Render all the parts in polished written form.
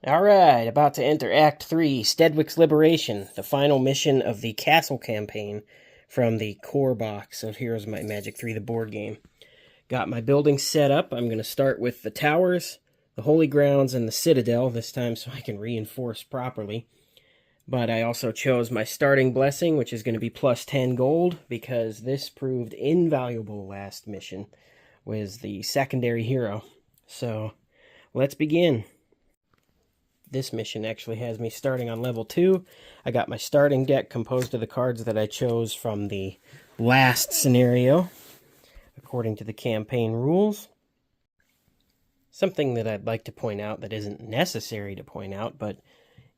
Alright, about to enter Act 3, Steadwick's Liberation, the final mission of the Castle campaign from the core box of Heroes Might and Magic 3, the board game. Got my building set up. I'm going to start with the towers, the holy grounds, and the citadel this time so I can reinforce properly. But I also chose my starting blessing, which is going to be plus 10 gold, because this proved invaluable last mission with the secondary hero. So, let's begin. This mission actually has me starting on level 2. I got my starting deck composed of the cards that I chose from the last scenario, according to the campaign rules. Something that I'd like to point out that isn't necessary to point out, but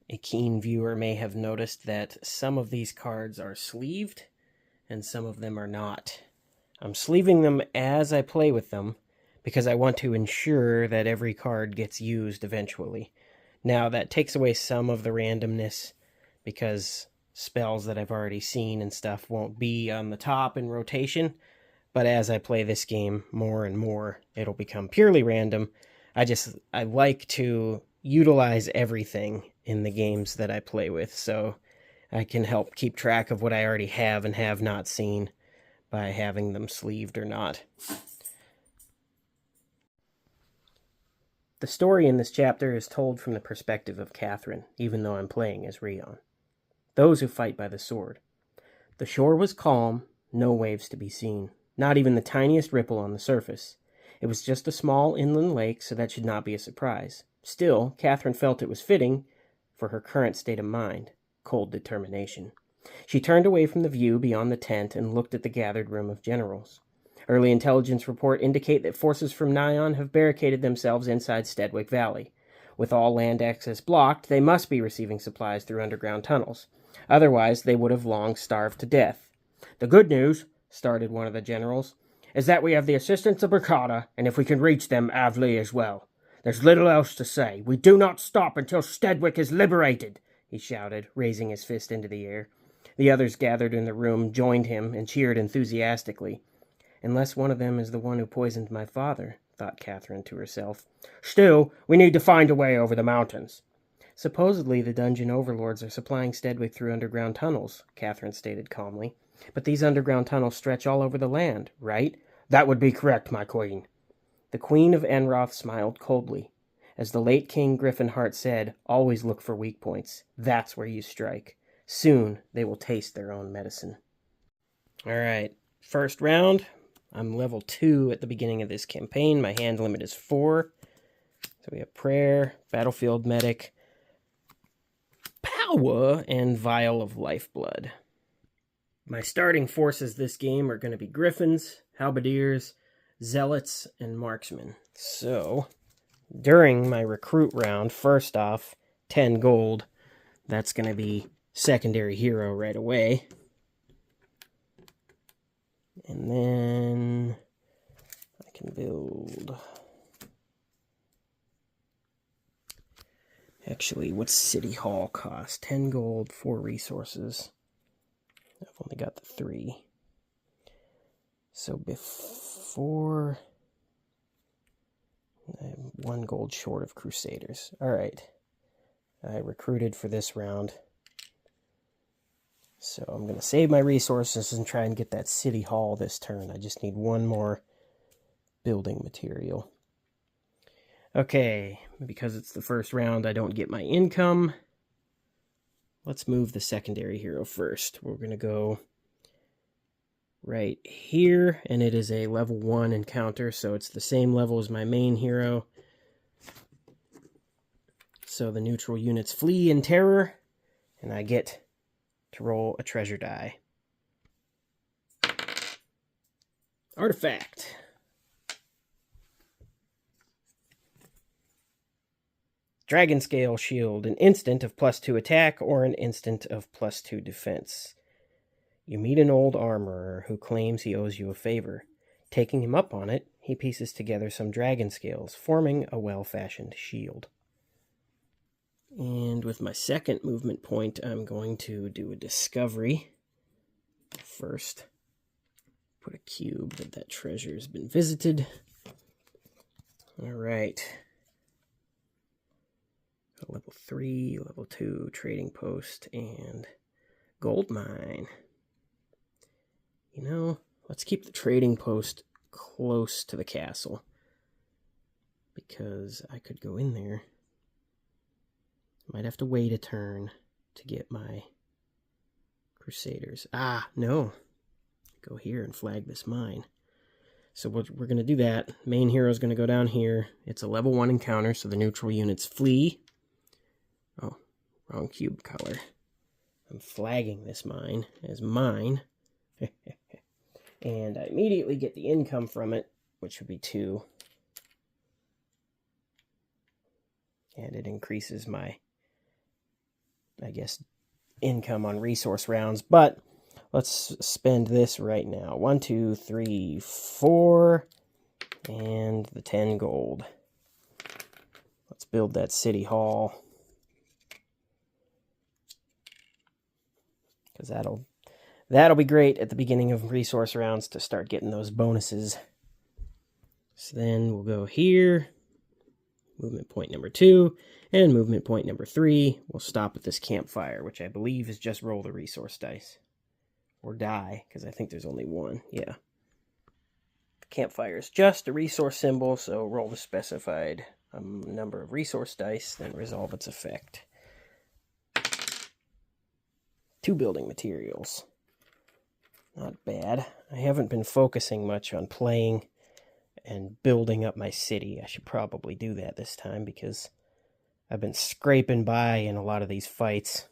a keen viewer may have noticed that some of these cards are sleeved and some of them are not. I'm sleeving them as I play with them because I want to ensure that every card gets used eventually. Now, that takes away some of the randomness because spells that I've already seen and stuff won't be on the top in rotation. But as I play this game more and more, it'll become purely random. I like to utilize everything in the games that I play with, so I can help keep track of what I already have and have not seen by having them sleeved or not. The story in this chapter is told from the perspective of Catherine, even though I'm playing as Rion. Those who fight by the sword. The shore was calm, no waves to be seen, not even the tiniest ripple on the surface. It was just a small inland lake, so that should not be a surprise. Still, Catherine felt it was fitting for her current state of mind, cold determination. She turned away from the view beyond the tent and looked at the gathered room of generals. Early intelligence report indicate that forces from Nyon have barricaded themselves inside Steadwick Valley. With all land access blocked, they must be receiving supplies through underground tunnels. Otherwise, they would have long starved to death. "The good news," started one of the generals, "is that we have the assistance of Bricada, and if we can reach them, Avlee as well. There's little else to say. We do not stop until Steadwick is liberated," he shouted, raising his fist into the air. The others gathered in the room joined him and cheered enthusiastically. "Unless one of them is the one who poisoned my father," thought Catherine to herself. "Still, we need to find a way over the mountains." "Supposedly the dungeon overlords are supplying Steadwick through underground tunnels," Catherine stated calmly. "But these underground tunnels stretch all over the land, right?" "That would be correct, my queen." The Queen of Enroth smiled coldly. As the late King Griffinheart said, always look for weak points. That's where you strike. Soon they will taste their own medicine. All right, first round. I'm level 2 at the beginning of this campaign. My hand limit is 4. So we have Prayer, Battlefield Medic, Power, and Vial of Lifeblood. My starting forces this game are going to be Griffins, Halberdiers, Zealots, and Marksmen. So, during my recruit round, first off, 10 gold. That's going to be secondary hero right away. And then I can build... Actually, what's City Hall cost? 10 gold, 4 resources. I've only got the 3. So before... I'm 1 gold short of Crusaders. Alright. I recruited for this round. So I'm going to save my resources and try and get that City Hall this turn. I just need 1 more building material. Okay, because it's the first round, I don't get my income. Let's move the secondary hero first. We're going to go right here, and it is a level 1 encounter, so it's the same level as my main hero. So the neutral units flee in terror, and I get to roll a treasure die. Artifact. Dragon Scale Shield, an instant of +2 attack or an instant of +2 defense. You meet an old armorer who claims he owes you a favor. Taking him up on it, he pieces together some dragon scales, forming a well-fashioned shield. And with my second movement point, I'm going to do a discovery. First, put a cube that treasure has been visited. All right. level 3, level 2, trading post, and gold mine. You know, let's keep the trading post close to the castle, because I could go in there. Might have to wait a turn to get my Crusaders. Ah, no. Go here and flag this mine. So we're going to do that. Main hero is going to go down here. It's a level 1 encounter, so the neutral units flee. Oh, wrong cube color. I'm flagging this mine as mine. And I immediately get the income from it, which would be 2. And it increases my, I guess, income on resource rounds. But let's spend this right now. 1, 2, 3, 4, and the 10 gold. Let's build that city hall, because that'll be great at the beginning of resource rounds to start getting those bonuses. So then we'll go here, movement point number 2, and movement point number 3. We'll stop at this campfire, which I believe is just roll the resource dice. Or die, because I think there's only one. Yeah. Campfire is just a resource symbol, so roll the specified number of resource dice, then resolve its effect. 2 building materials. Not bad. I haven't been focusing much on playing and building up my city. I should probably do that this time, because I've been scraping by in a lot of these fights.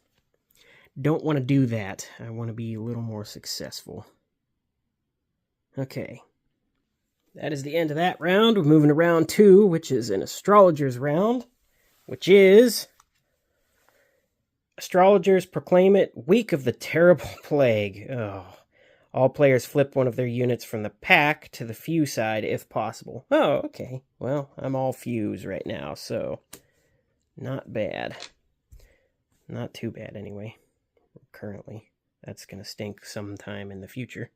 Don't want to do that. I want to be a little more successful. Okay. That is the end of that round. We're moving to round 2, which is an astrologer's round, which is astrologers proclaim it Week of the Terrible Plague. Oh. All players flip one of their units from the pack to the few side if possible. Oh, okay. Well, I'm all fews right now, so not bad. Not too bad, anyway. Currently. That's going to stink sometime in the future.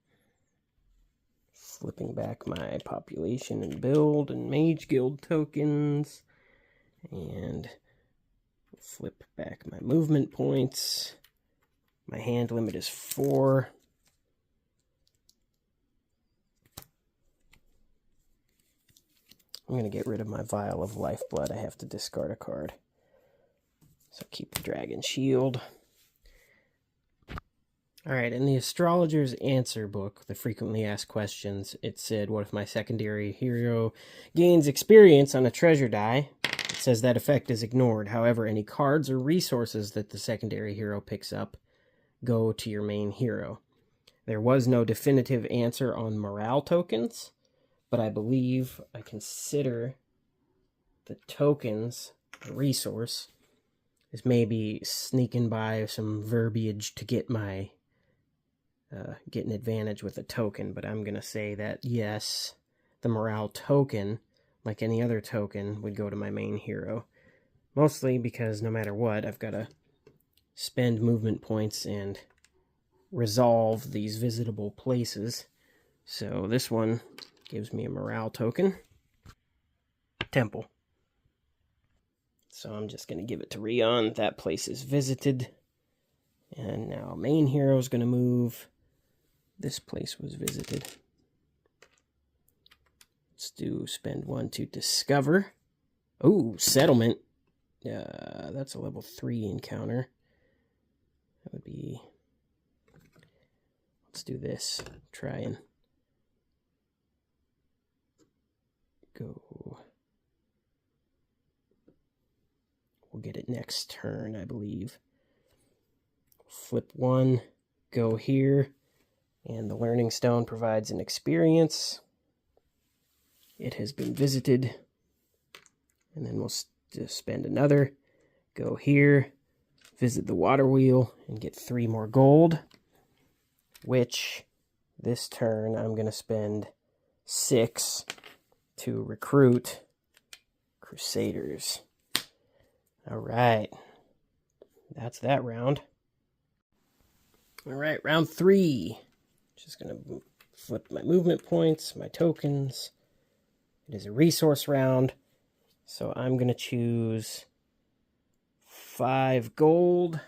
Flipping back my population and build and mage guild tokens. And flip back my movement points. My hand limit is 4. I'm going to get rid of my vial of lifeblood. I have to discard a card. So keep the dragon shield. Alright, in the astrologer's answer book, the frequently asked questions, it said, what if my secondary hero gains experience on a treasure die? It says that effect is ignored. However, any cards or resources that the secondary hero picks up go to your main hero. There was no definitive answer on morale tokens, but I believe I consider the tokens a resource is maybe sneaking by some verbiage to get my get an advantage with a token, but I'm going to say that, yes, the morale token, like any other token, would go to my main hero. Mostly because no matter what, I've got to spend movement points and resolve these visitable places. So this one gives me a morale token. Temple. So I'm just going to give it to Rion. That place is visited. And now main hero is going to move. This place was visited. Let's do spend 1 to discover. Oh, settlement. That's a level 3 encounter. That would be... Let's do this. Try and go. We'll get it next turn, I believe. Flip 1, go here, and the Learning Stone provides an experience. It has been visited, and then we'll just spend another, go here, visit the water wheel, and get 3 more gold, which this turn I'm going to spend 6 to recruit Crusaders. All right, that's that round. All right, round 3. Just going to flip my movement points, my tokens. It is a resource round, so I'm going to choose 5 gold.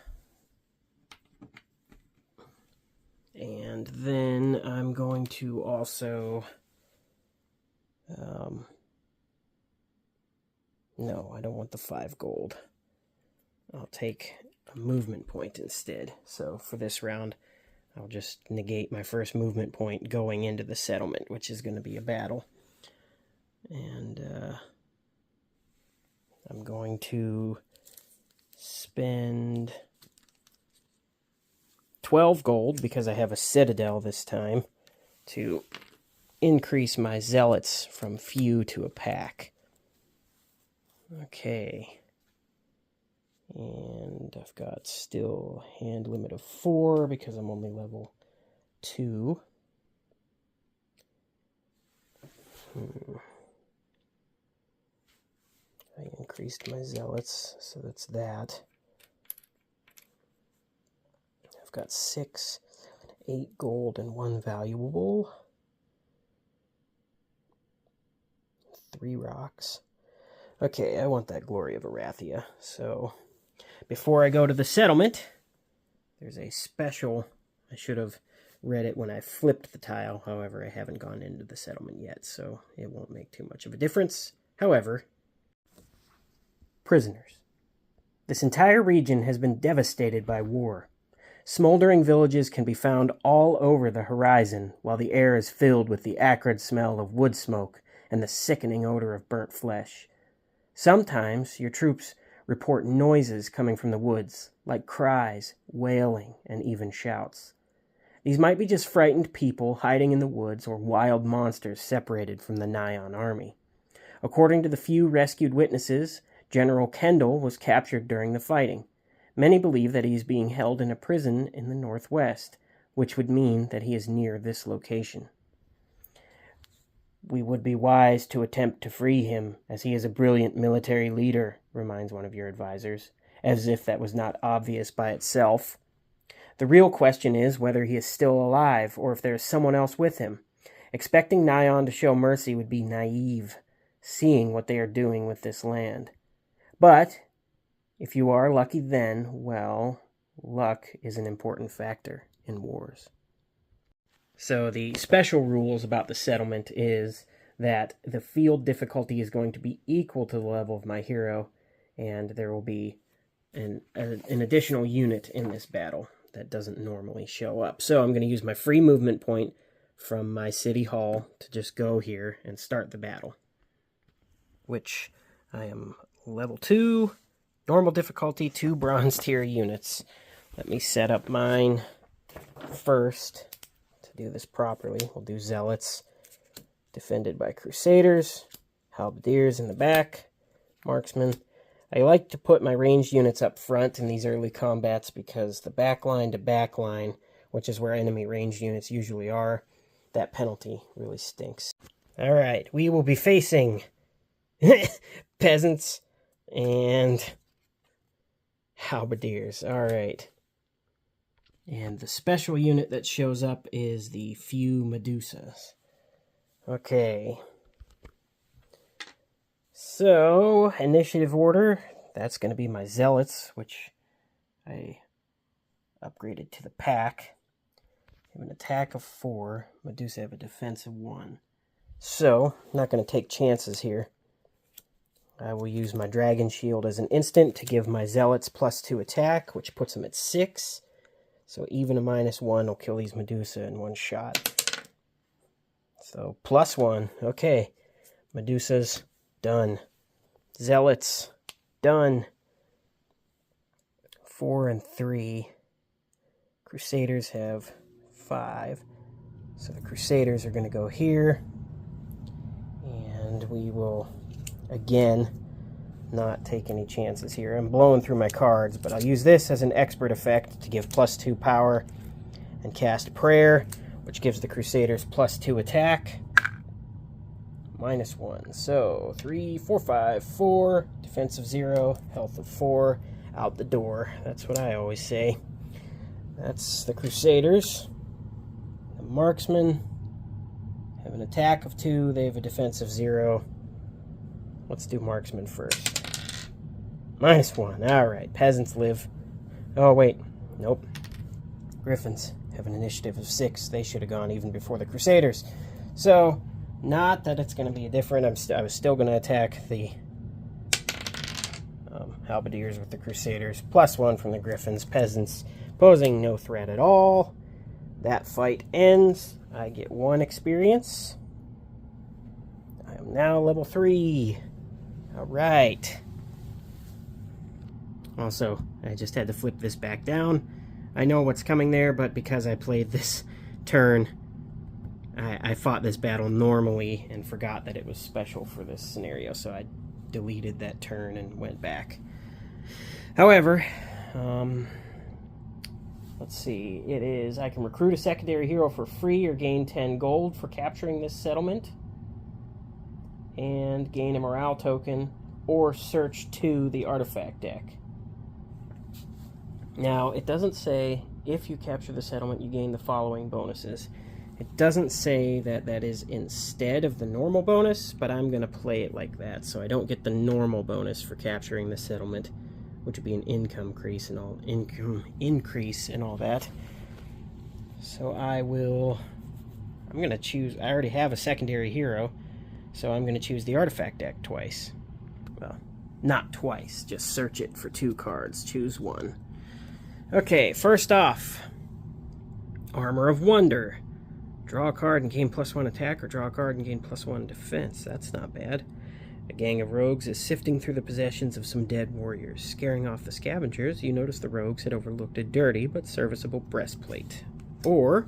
And then I'm going to also... no, I don't want the 5 gold. I'll take a movement point instead. So for this round, I'll just negate my first movement point going into the settlement, which is going to be a battle. And I'm going to spend 12 gold, because I have a citadel this time, to increase my zealots from few to a pack. Okay. And I've got still hand limit of 4 because I'm only level 2. I increased my zealots, so that's that. I've got 6, 8 gold, and 1 valuable. 3 rocks. Okay, I want that Glory of Arathia. So, before I go to the settlement, there's a special... I should have read it when I flipped the tile. However, I haven't gone into the settlement yet, so it won't make too much of a difference. However, prisoners. This entire region has been devastated by war. Smoldering villages can be found all over the horizon, while the air is filled with the acrid smell of wood smoke and the sickening odor of burnt flesh. Sometimes your troops report noises coming from the woods, like cries, wailing, and even shouts. These might be just frightened people hiding in the woods or wild monsters separated from the Nyan army. According to the few rescued witnesses, General Kendall was captured during the fighting. Many believe that he is being held in a prison in the northwest, which would mean that he is near this location. We would be wise to attempt to free him, as he is a brilliant military leader, reminds one of your advisors, as if that was not obvious by itself. The real question is whether he is still alive, or if there is someone else with him. Expecting Nyan to show mercy would be naive, seeing what they are doing with this land. But, if you are lucky then, well, luck is an important factor in wars. So the special rules about the settlement is that the field difficulty is going to be equal to the level of my hero, and there will be an additional unit in this battle that doesn't normally show up. So I'm going to use my free movement point from my city hall to just go here and start the battle, which I am level 2, normal difficulty, 2 bronze tier units. Let me set up mine first. Do this properly. We'll do zealots, defended by crusaders, halberdiers in the back, marksmen. I like to put my ranged units up front in these early combats because the backline to backline, which is where enemy ranged units usually are, that penalty really stinks. Alright, we will be facing peasants and halberdiers. Alright. And the special unit that shows up is the few Medusas. Okay. So, initiative order, that's going to be my zealots, which I upgraded to the pack. I have an attack of 4. Medusa have a defense of 1. So, I'm not going to take chances here. I will use my dragon shield as an instant to give my zealots +2 attack, which puts them at 6. So even a -1 will kill these Medusa in one shot. So +1. Okay. Medusa's done. Zealots done. 4 and 3. Crusaders have 5. So the Crusaders are going to go here. And we will, again, not take any chances here. I'm blowing through my cards, but I'll use this as an expert effect to give +2 power and cast prayer, which gives the Crusaders +2 attack. -1. So 3, 4, 5, 4, defense of 0, health of 4, out the door. That's what I always say. That's the Crusaders. The marksmen have an attack of 2, they have a defense of 0. Let's do marksmen first. -1. Alright, peasants live. Oh, wait. Nope. Griffins have an initiative of 6. They should have gone even before the Crusaders. So, not that it's going to be different. I was still going to attack the halberdiers with the Crusaders. +1 from the Griffins. Peasants posing no threat at all. That fight ends. I get 1 experience. I am now level 3. Alright. Also, I just had to flip this back down. I know what's coming there, but because I played this turn, I fought this battle normally and forgot that it was special for this scenario, so I deleted that turn and went back. However, let's see, it is, I can recruit a secondary hero for free or gain 10 gold for capturing this settlement, and gain a morale token, or search to the artifact deck. Now, it doesn't say if you capture the settlement, you gain the following bonuses. It doesn't say that that is instead of the normal bonus, but I'm going to play it like that, so I don't get the normal bonus for capturing the settlement, which would be an income increase and all that. So I'm going to choose, I already have a secondary hero, so I'm going to choose the artifact deck twice. Well, not twice, just search it for 2 cards, choose 1. Okay, first off, Armor of Wonder. Draw a card and gain +1 attack, or draw a card and gain +1 defense. That's not bad. A gang of rogues is sifting through the possessions of some dead warriors. Scaring off the scavengers, you notice the rogues had overlooked a dirty but serviceable breastplate. Or,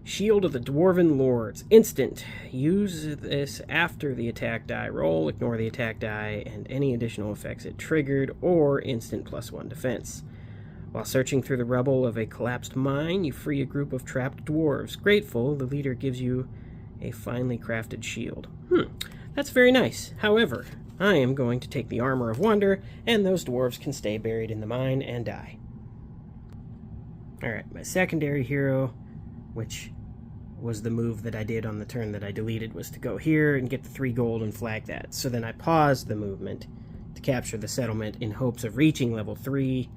Shield of the Dwarven Lords. Instant. Use this after the attack die roll. Ignore the attack die and any additional effects it triggered, or instant +1 defense. While searching through the rubble of a collapsed mine, you free a group of trapped dwarves. Grateful, the leader gives you a finely crafted shield. That's very nice. However, I am going to take the Armor of Wonder, and those dwarves can stay buried in the mine and die. Alright, my secondary hero, which was the move that I did on the turn that I deleted, was to go here and get the 3 gold and flag that. So then I paused the movement to capture the settlement in hopes of reaching level 3,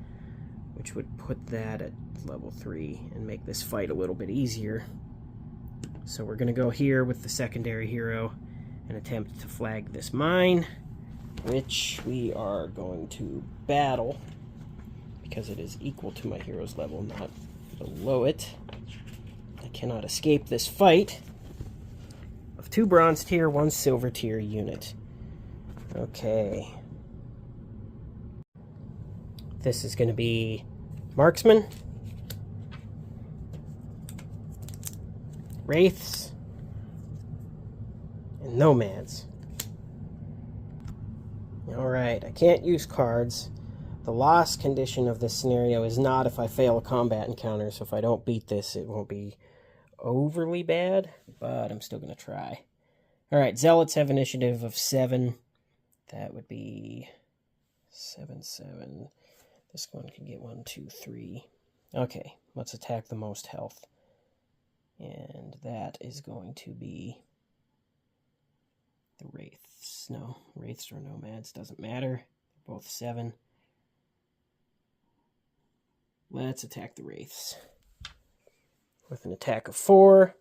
which would put that at level 3 and make this fight a little bit easier. So we're going to go here with the secondary hero and attempt to flag this mine, which we are going to battle because it is equal to my hero's level, not below it. I cannot escape this fight of 2 bronze tier, 1 silver tier unit. Okay. This is going to be marksman, wraiths, and nomads. Alright, I can't use cards. The loss condition of this scenario is not if I fail a combat encounter, so if I don't beat this, it won't be overly bad, but I'm still going to try. Alright, zealots have initiative of 7. That would be 7, 7. This one can get 1, 2, 3. Okay, let's attack the most health. And that is going to be the wraiths. No, wraiths or nomads, doesn't matter. They're both 7. Let's attack the wraiths with an attack of 4.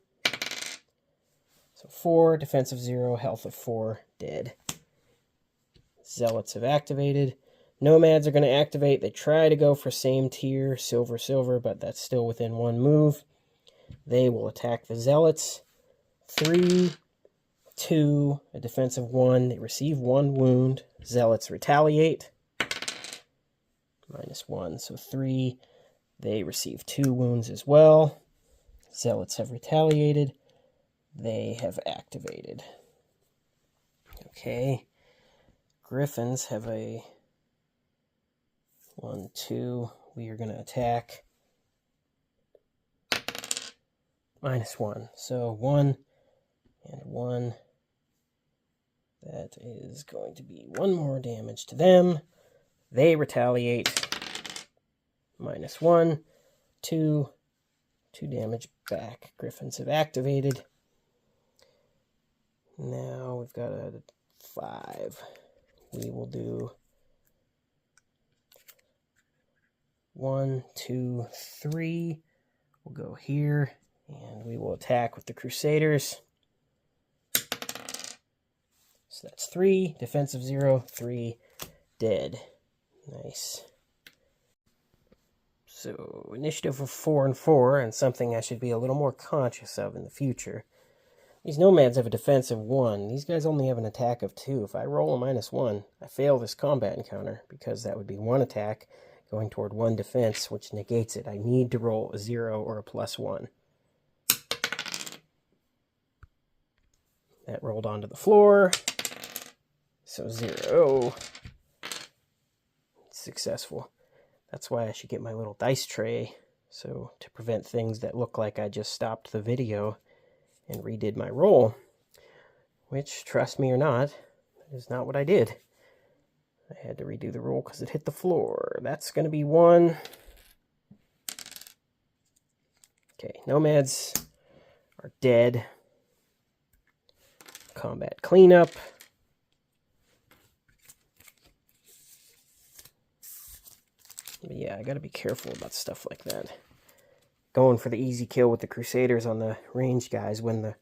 So 4, defense of 0, health of 4, dead. Zealots have activated. Nomads are going to activate. They try to go for same tier, silver, silver, but that's still within 1 move. They will attack the zealots. 3, 2, a defense of 1. They receive 1 wound. Zealots retaliate. -1, so 3. They receive 2 wounds as well. Zealots have retaliated. They have activated. Okay. Griffins have a 1, 2. We are going to attack. -1. So 1 and 1. That is going to be 1 more damage to them. They retaliate. -1, 2, 2 damage back. Griffins have activated. Now we've got a 5. we will do 1, 2, 3. We'll go here, and we will attack with the Crusaders. So that's 3, defensive 0, 3, dead. Nice. So initiative of 4 and 4, and something I should be a little more conscious of in the future. These nomads have a defense of 1. These guys only have an attack of 2. If I roll a -1, I fail this combat encounter, because that would be 1 attack going toward 1 defense, which negates it. I need to roll a 0 or a +1. That rolled onto the floor. So 0. Successful. That's why I should get my little dice tray, so to prevent things that look like I just stopped the video and redid my roll, which, trust me or not, is not what I did. I had to redo the roll because it hit the floor. That's going to be 1. Okay, nomads are dead. Combat cleanup. But yeah, I gotta be careful about stuff like that. Going for the easy kill with the Crusaders on the range guys when the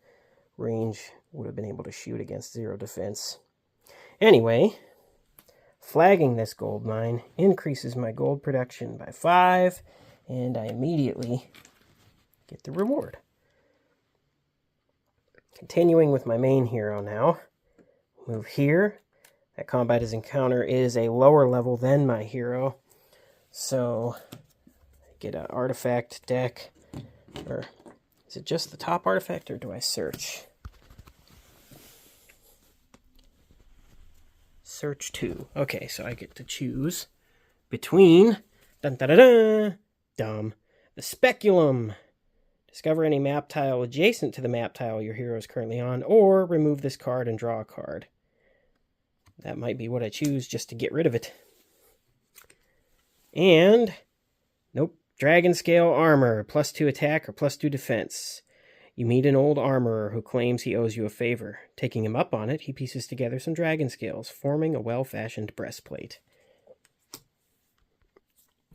range would have been able to shoot against 0 defense. Anyway, flagging this gold mine increases my gold production by 5, and I immediately get the reward. Continuing with my main hero now. Move here. That combat encounter is a lower level than my hero. So, I get an artifact deck, or is it just the top artifact, or do I search? Search 2. Okay, so I get to choose between, the speculum. Discover any map tile adjacent to the map tile your hero is currently on, or remove this card and draw a card. That might be what I choose just to get rid of it. And, nope, Dragon Scale Armor, +2 attack or +2 defense. You meet an old armorer who claims he owes you a favor. Taking him up on it, he pieces together some dragon scales, forming a well-fashioned breastplate.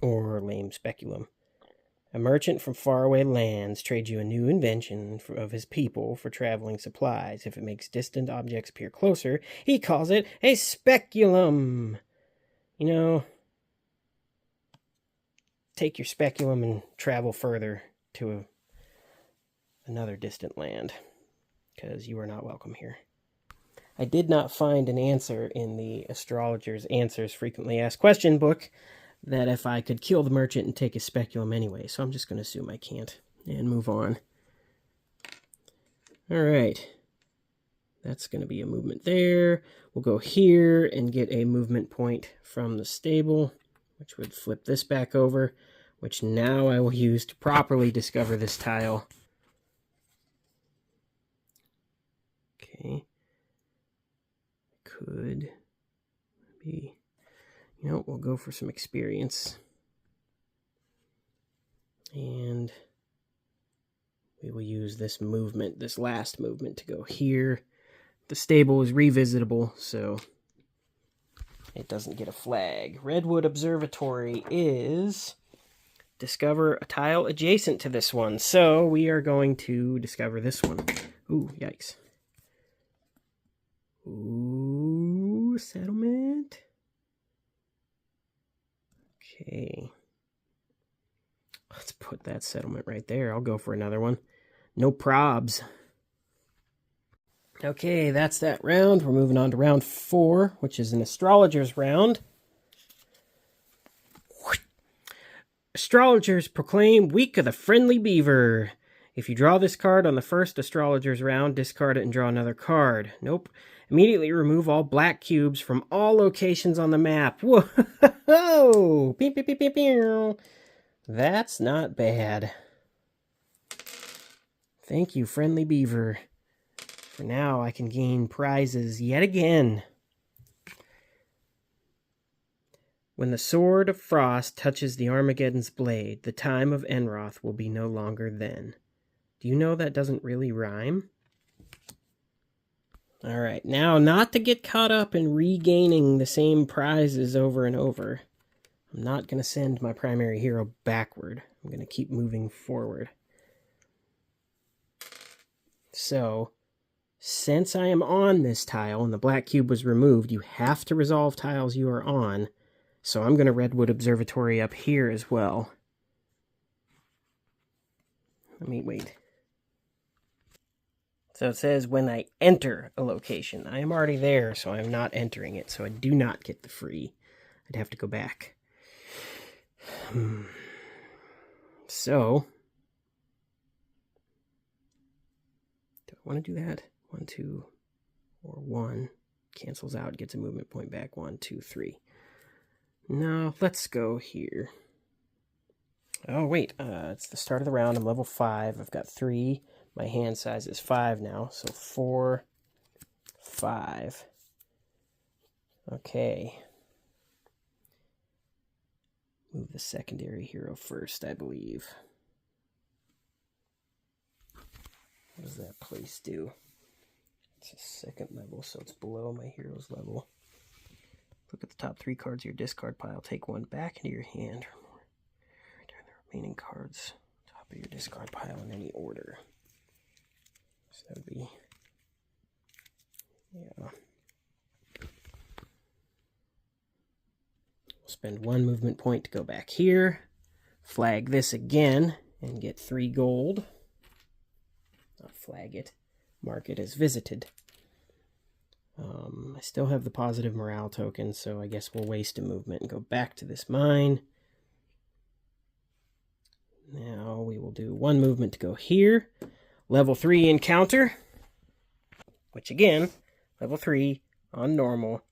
Or lame speculum. A merchant from faraway lands trades you a new invention of his people for traveling supplies. If it makes distant objects appear closer, he calls it a speculum. You know, take your speculum and travel further to another distant land, because you are not welcome here. I did not find an answer in the Astrologer's Answers Frequently Asked Question book that if I could kill the merchant and take his speculum anyway, so I'm just going to assume I can't and move on. Alright, that's going to be a movement there. We'll go here and get a movement point from the stable, which would flip this back over, which now I will use to properly discover this tile. Okay. Could be, you know, we'll go for some experience. And we will use this movement, this last movement, to go here. The stable is revisitable, so it doesn't get a flag. Redwood Observatory is discover a tile adjacent to this one. So we are going to discover this one. Ooh, yikes. Ooh, settlement. Okay. Let's put that settlement right there. I'll go for another one. No probs. Okay, that's that round. We're moving on to round 4, which is an astrologer's round. Astrologers proclaim Week of the Friendly Beaver. If you draw this card on the first astrologer's round, discard it and draw another card. Nope. Immediately remove all black cubes from all locations on the map. Whoa! Pew, pew, pew, pew, pew. That's not bad. Thank you, Friendly Beaver. For now, I can gain prizes yet again. When the Sword of Frost touches the Armageddon's blade, the time of Enroth will be no longer then. Do you know that doesn't really rhyme? All right, now not to get caught up in regaining the same prizes over and over. I'm not going to send my primary hero backward. I'm going to keep moving forward. So, since I am on this tile and the black cube was removed, you have to resolve tiles you are on. So I'm going to Redwood Observatory up here as well. Let me wait. So it says when I enter a location. I am already there, so I'm not entering it. So I do not get the free. I'd have to go back. So, do I want to do that? 1, 2, or 1. Cancels out, gets a movement point back. 1, 2, 3. No, let's go here. Oh, wait. It's the start of the round. I'm level 5. I've got 3. My hand size is 5 now. So 4, 5. Okay. Move the secondary hero first, I believe. What does that place do? It's a second level, so it's below my hero's level. Look at the top 3 cards of your discard pile. Take 1 back into your hand. Return the remaining cards top of your discard pile in any order. So that would be... yeah. We'll spend 1 movement point to go back here. Flag this again and get 3 gold. Not flag it. Mark it as visited. I still have the positive morale token, so I guess we'll waste a movement and go back to this mine. Now we will do 1 movement to go here. Level 3 encounter, which again, level 3 on normal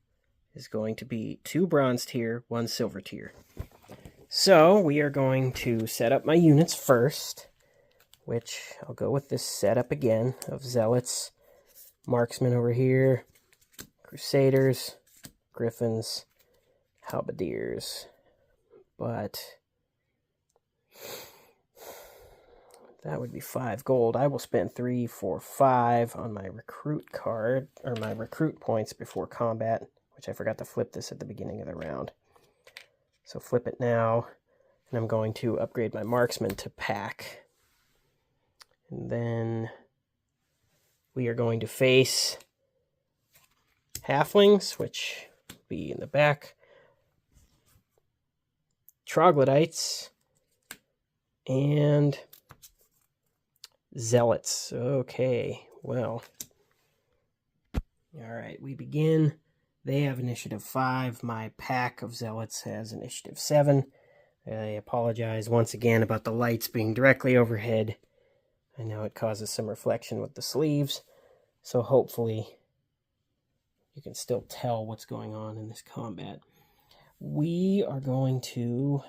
is going to be 2 bronze tier, 1 silver tier. So we are going to set up my units first, which I'll go with this setup again of Zealots, Marksmen over here, Crusaders, Griffins, Halberdiers. But that would be 5 gold. I will spend 3, 4, 5 on my recruit card, or my recruit points before combat, which I forgot to flip this at the beginning of the round. So flip it now, and I'm going to upgrade my marksman to pack. And then we are going to face halflings, which will be in the back, troglodytes, and zealots. Okay, well, all right, we begin. They have initiative 5. My pack of zealots has initiative 7. I apologize once again about the lights being directly overhead. I know it causes some reflection with the sleeves, so hopefully you can still tell what's going on in this combat. We are going to...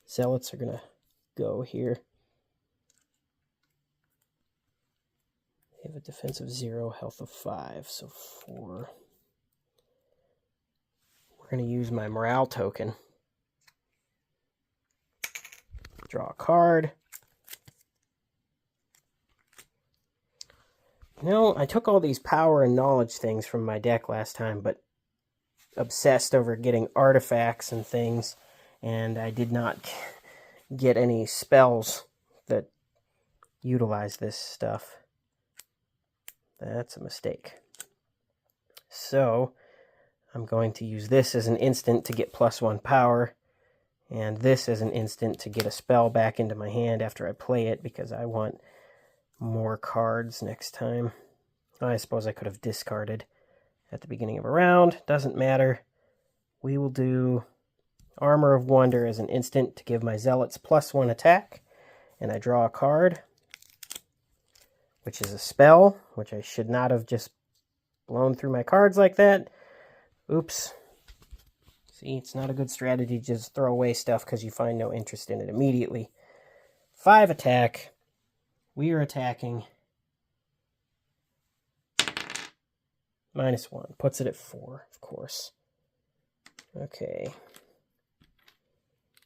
Zealots are going to go here. They have a defense of 0, health of 5, so 4. We're going to use my morale token. Draw a card. You know, I took all these power and knowledge things from my deck last time, but obsessed over getting artifacts and things, and I did not get any spells that utilize this stuff. That's a mistake. So, I'm going to use this as an instant to get +1 power, and this as an instant to get a spell back into my hand after I play it, because I want more cards next time. I suppose I could have discarded at the beginning of a round. Doesn't matter. We will do Armor of Wonder as an instant to give my zealots +1 attack. And I draw a card, which is a spell, which I should not have just blown through my cards like that. Oops. See, it's not a good strategy to just throw away stuff because you find no interest in it immediately. 5 attack. We are attacking. -1. Puts it at 4, of course. Okay.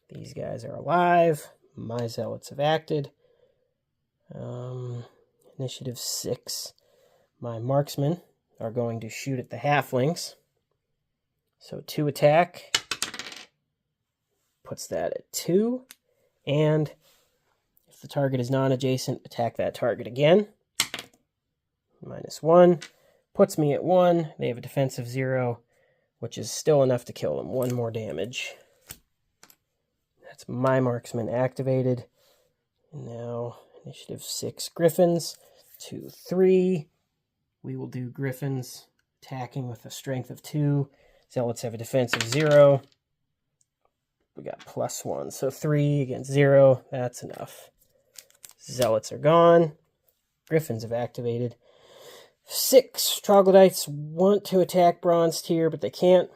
These guys are alive. My zealots have acted. initiative 6. My marksmen are going to shoot at the halflings. So 2 attack. Puts that at 2. And if the target is non-adjacent, attack that target again. -1. Puts me at 1. They have a defense of 0, which is still enough to kill them. 1 more damage. That's my marksman activated. And now initiative 6 griffins. 2, 3. We will do griffins attacking with a strength of 2. Zealots have a defense of 0. We got +1. So 3 against 0. That's enough. Zealots are gone. Griffins have activated. 6 troglodytes want to attack bronze tier, but they can't.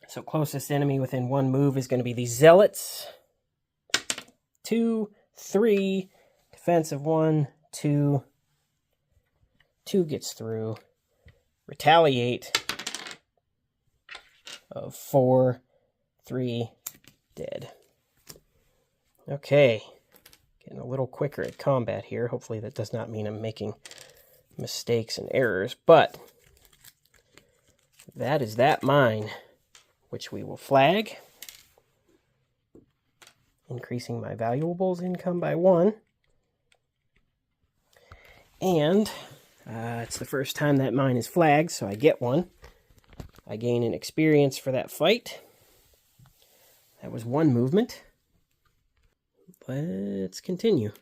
So closest enemy within 1 move is going to be the zealots. 2, 3. Defense of 1, 2. 2 gets through. Retaliate of 4, 3, dead. Okay, getting a little quicker at combat here. Hopefully that does not mean I'm making mistakes and errors, but that is that mine, which we will flag, increasing my valuables income by 1. And it's the first time that mine is flagged, so I get 1. I gain an experience for that fight. That was 1 movement. Let's continue.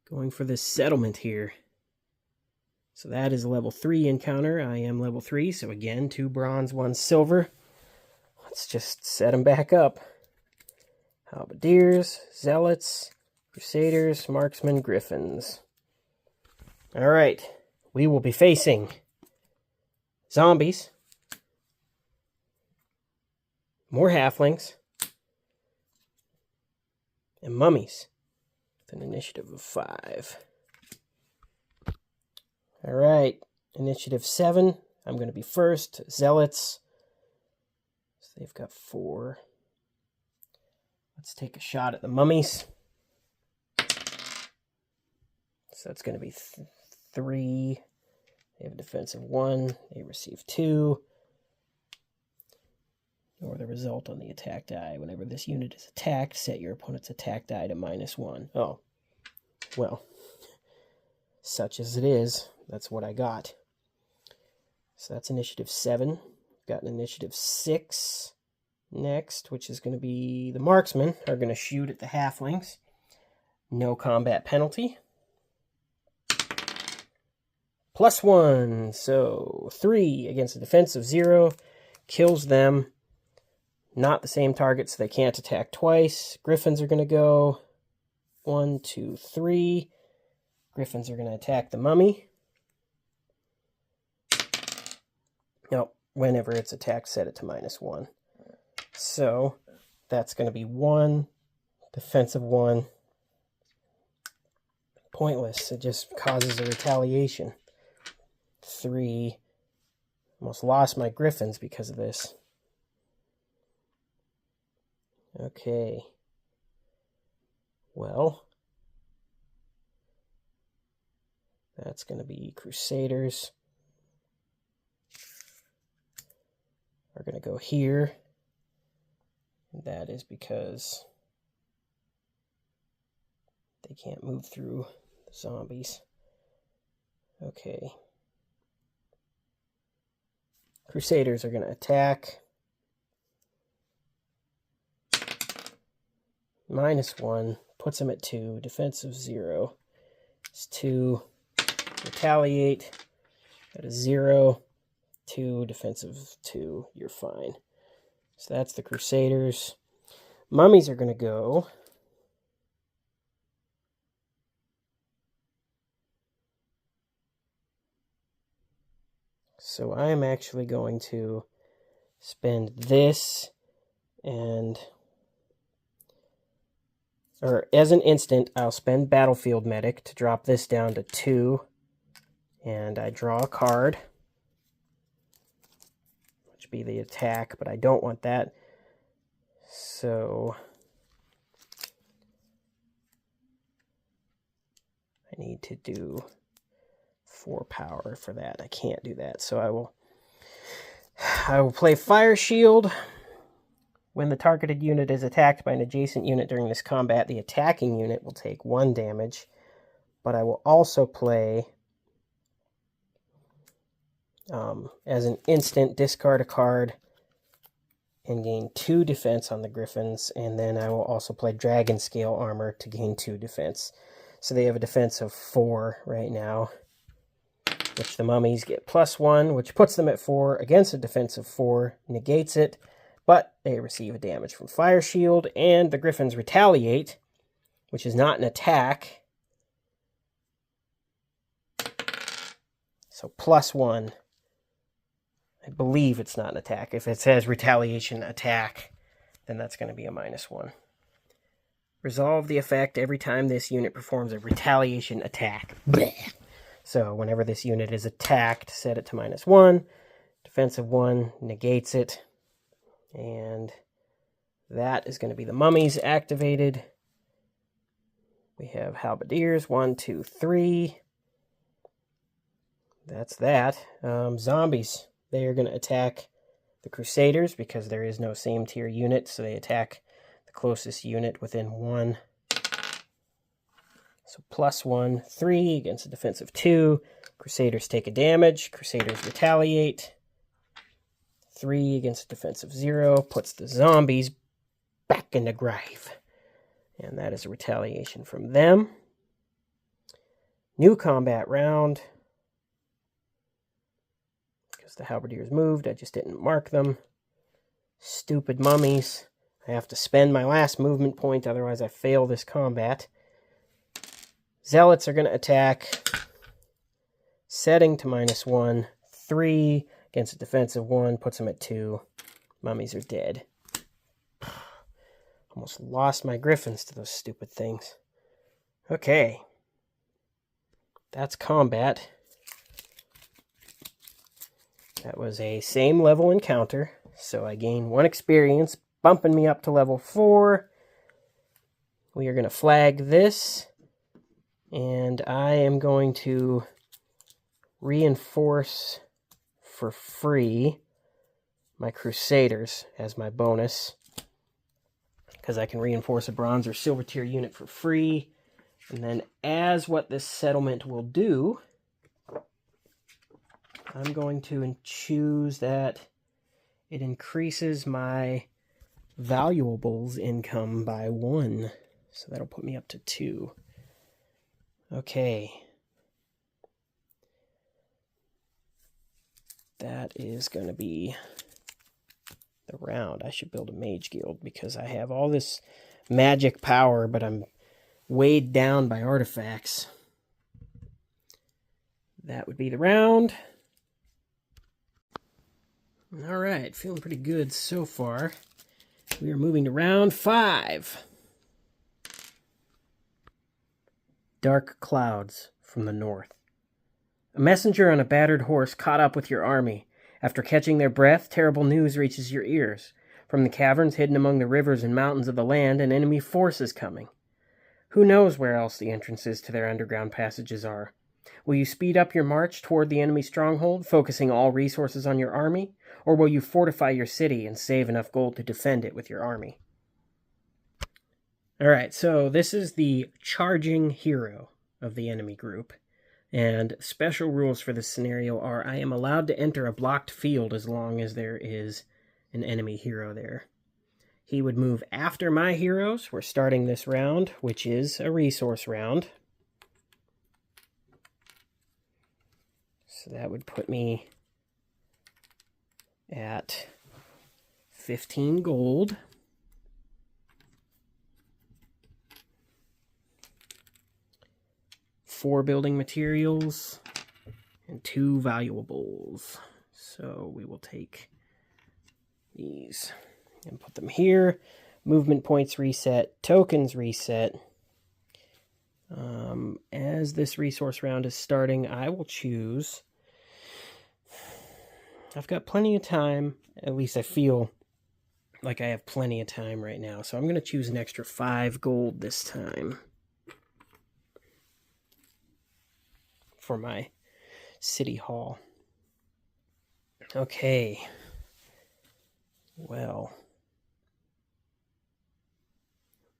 Going for this settlement here. So that is a level 3 encounter. I am level 3, so again, 2 bronze, 1 silver. Let's just set them back up. Halberdiers, zealots, crusaders, marksmen, griffins. All right, we will be facing zombies, more halflings, and mummies with an initiative of 5. All right, initiative 7. I'm going to be first. Zealots. So they've got 4. Let's take a shot at the mummies. So that's going to be 3. They have a defense of 1. They receive 2. Or the result on the attack die. Whenever this unit is attacked, set your opponent's attack die to -1. Oh, well, such as it is, that's what I got. So that's initiative 7. Got an initiative 6 next, which is going to be the marksmen are going to shoot at the halflings. No combat penalty. +1, so 3 against a defense of 0. Kills them. Not the same target, so they can't attack twice. Griffins are going to go 1, 2, 3. Griffins are going to attack the mummy. Nope, whenever it's attacked, set it to -1. So that's going to be 1, defensive 1. Pointless, it just causes a retaliation. 3. Almost lost my griffins because of this. Okay. Well, that's going to be crusaders. Are going to go here. And that is because they can't move through the zombies. Okay. Crusaders are going to attack. -1, puts them at 2, defense of 0. It's 2, retaliate, that is 0, 2, defensive 2, you're fine. So that's the crusaders. Mummies are going to go. So I am actually going to spend this and... or as an instant, I'll spend Battlefield Medic to drop this down to 2. And I draw a card, which would be the attack, but I don't want that. So I need to do 4 power for that. I can't do that, so I will play Fire Shield. When the targeted unit is attacked by an adjacent unit during this combat, the attacking unit will take 1 damage. But I will also play, as an instant, discard a card and gain 2 defense on the Griffins. And then I will also play Dragon Scale Armor to gain 2 defense. So they have a defense of 4 right now, which the mummies get +1, which puts them at 4 against a defense of 4, negates it. But they receive a damage from Fire Shield, and the Griffins retaliate, which is not an attack. So +1. I believe it's not an attack. If it says retaliation attack, then that's going to be a -1. Resolve the effect every time this unit performs a retaliation attack. Blech. So whenever this unit is attacked, set it to -1. Defensive 1 negates it. And that is going to be the mummies activated. We have halberdiers, 1, 2, 3. That's that. Zombies. They are going to attack the Crusaders because there is no same tier unit, so they attack the closest unit within 1. So +1, 3 against a defensive 2. Crusaders take a damage. Crusaders retaliate. 3 against a defensive 0 puts the zombies back in the grave. And that is a retaliation from them. New combat round. Because the halberdiers moved, I just didn't mark them. Stupid mummies. I have to spend my last movement point, otherwise I fail this combat. Zealots are going to attack. Setting to -1. 3 against a defensive 1, puts them at 2. Mummies are dead. Almost lost my Griffins to those stupid things. Okay. That's combat. That was a same level encounter, so I gain 1 experience, bumping me up to level 4. We are going to flag this, and I am going to reinforce for free my Crusaders as my bonus, because I can reinforce a bronze or silver tier unit for free. And then as what this settlement will do, I'm going to choose that it increases my valuables income by 1. So that'll put me up to 2. Okay. That is going to be the round. I should build a mage guild because I have all this magic power, but I'm weighed down by artifacts. That would be the round. All right, feeling pretty good so far. We are moving to round 5. Dark clouds from the north. A messenger on a battered horse caught up with your army. After catching their breath, terrible news reaches your ears. From the caverns hidden among the rivers and mountains of the land, an enemy force is coming. Who knows where else the entrances to their underground passages are? Will you speed up your march toward the enemy stronghold, focusing all resources on your army? Or will you fortify your city and save enough gold to defend it with your army? Alright, so this is the charging hero of the enemy group. And special rules for this scenario are I am allowed to enter a blocked field as long as there is an enemy hero there. He would move after my heroes. We're starting this round, which is a resource round. So that would put me at 15 gold. Four building materials and 2 valuables. So we will take these and put them here. Movement points reset, tokens reset. As this resource round is starting, I will choose. I've got plenty of time. At least I feel like I have plenty of time right now. So I'm going to choose an extra 5 gold this time. for my city hall. Okay. Well,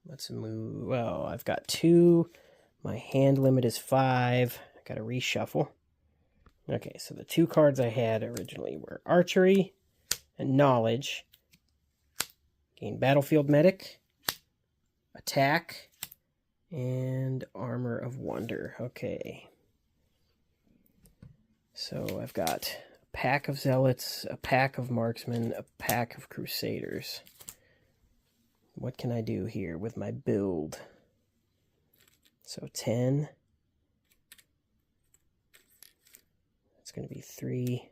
let's move. Well, I've got 2. My hand limit is 5. I got to reshuffle. Okay, so the 2 cards I had originally were Archery and Knowledge. Gain Battlefield Medic, Attack, and Armor of Wonder. Okay. So I've got a pack of Zealots, a pack of Marksmen, a pack of Crusaders. What can I do here with my build? So 10. It's going to be 3,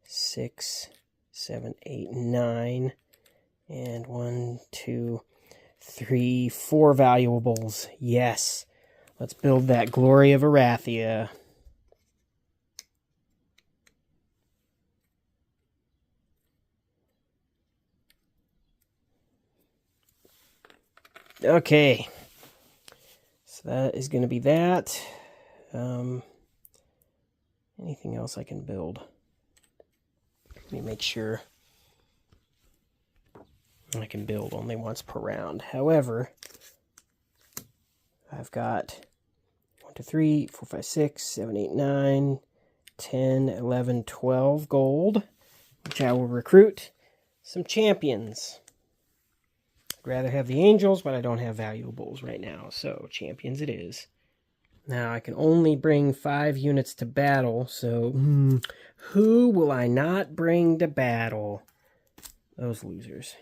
6, 7, 8, 9. And 1, 2, 3, 4 valuables. Yes. Let's build that Glory of Arathia. Okay. So that is going to be that. Anything else I can build? Let me make sure I can build only once per round. However, I've got 1, 2, 3, 4, 5, 6, 7, 8, 9, 10, 11, 12 gold, which I will recruit some champions. I'd rather have the angels, but I don't have valuables right now, so champions it is. Now, I can only bring 5 units to battle, so who will I not bring to battle? Those losers.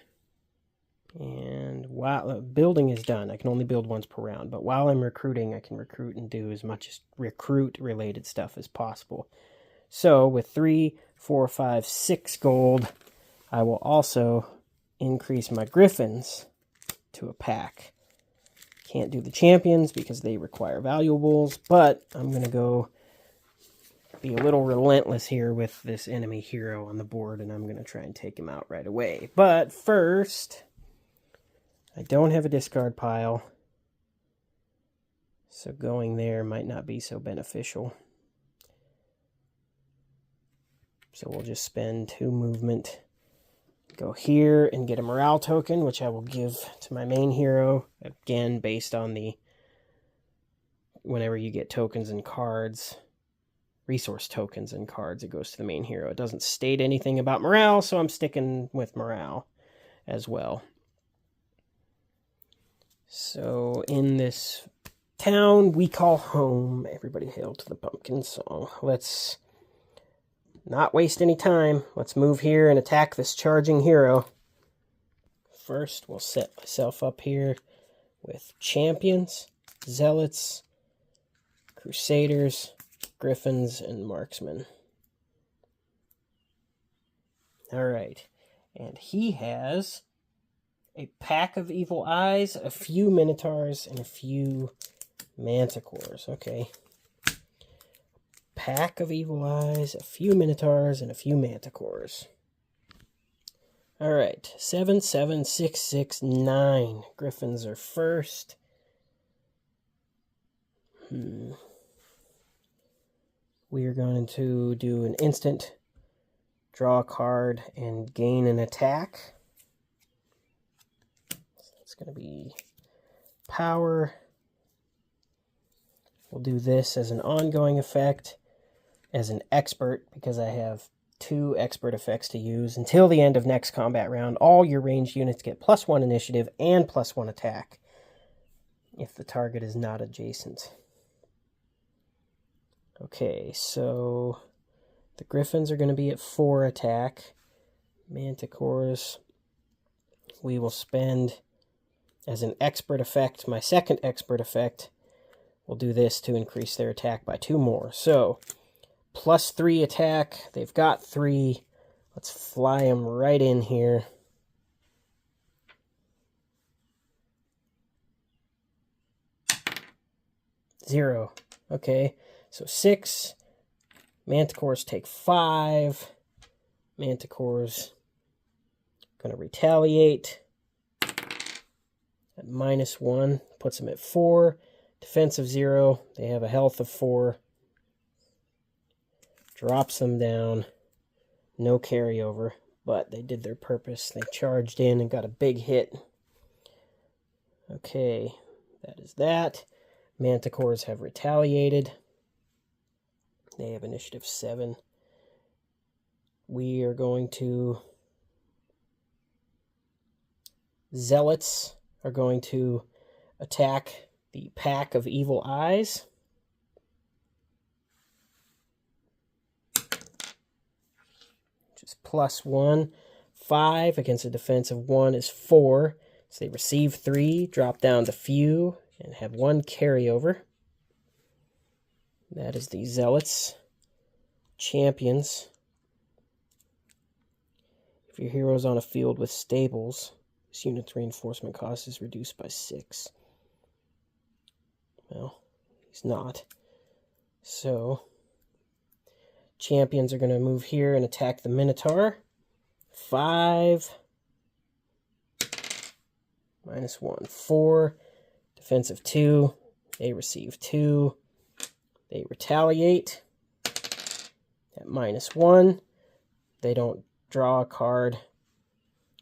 And while building is done, I can only build once per round. But while I'm recruiting, I can recruit and do as much as recruit-related stuff as possible. So with 3, 4, 5, 6 gold, I will also increase my griffins to a pack. Can't do the champions because they require valuables, but I'm going to go be a little relentless here with this enemy hero on the board, and I'm going to try and take him out right away. But first, I don't have a discard pile, so going there might not be so beneficial. So we'll just spend 2 movement, go here and get a morale token, which I will give to my main hero, again based on the whenever you get tokens and cards, resource tokens and cards, it goes to the main hero. It doesn't state anything about morale, so I'm sticking with morale as well. So in this town we call home, everybody hail to the pumpkin song. Let's not waste any time. Let's move here and attack this charging hero. First, we'll set myself up here with champions, zealots, crusaders, griffins, and marksmen. Alright, and he has a pack of evil eyes, a few minotaurs, and a few manticores. Okay. Pack of evil eyes, a few minotaurs, and a few manticores. Alright, 7, 7, 6, 6, 9. Griffins are first. We are going to do an instant, draw a card, and gain an attack. So it's going to be power. We'll do this as an ongoing effect, as an expert, because I have 2 expert effects to use. Until the end of next combat round, all your ranged units get +1 initiative and +1 attack if the target is not adjacent. Okay, so the griffins are going to be at 4 attack. Manticores, we will spend as an expert effect, my second expert effect. We'll do this to increase their attack by 2 more. So, +3 attack. They've got 3. Let's fly them right in here. Zero. Okay, so 6. Manticores take 5. Manticores going to retaliate at -1. Puts them at 4. Defense of 0. They have a health of 4. Drops them down. No carryover, but they did their purpose. They charged in and got a big hit. Okay, that is that. Manticores have retaliated. They have initiative 7. We are going to... Zealots are going to attack the pack of evil eyes. Which is +1. 5 against a defense of 1 is 4. So they receive 3, drop down to few, and have 1 carryover. That is the Zealots. Champions. If your hero is on a field with stables, this unit's reinforcement cost is reduced by 6. Well, he's not. So, champions are going to move here and attack the Minotaur. 5. -1. 4. Defensive 2. They receive 2. They retaliate. At -1. They don't draw a card.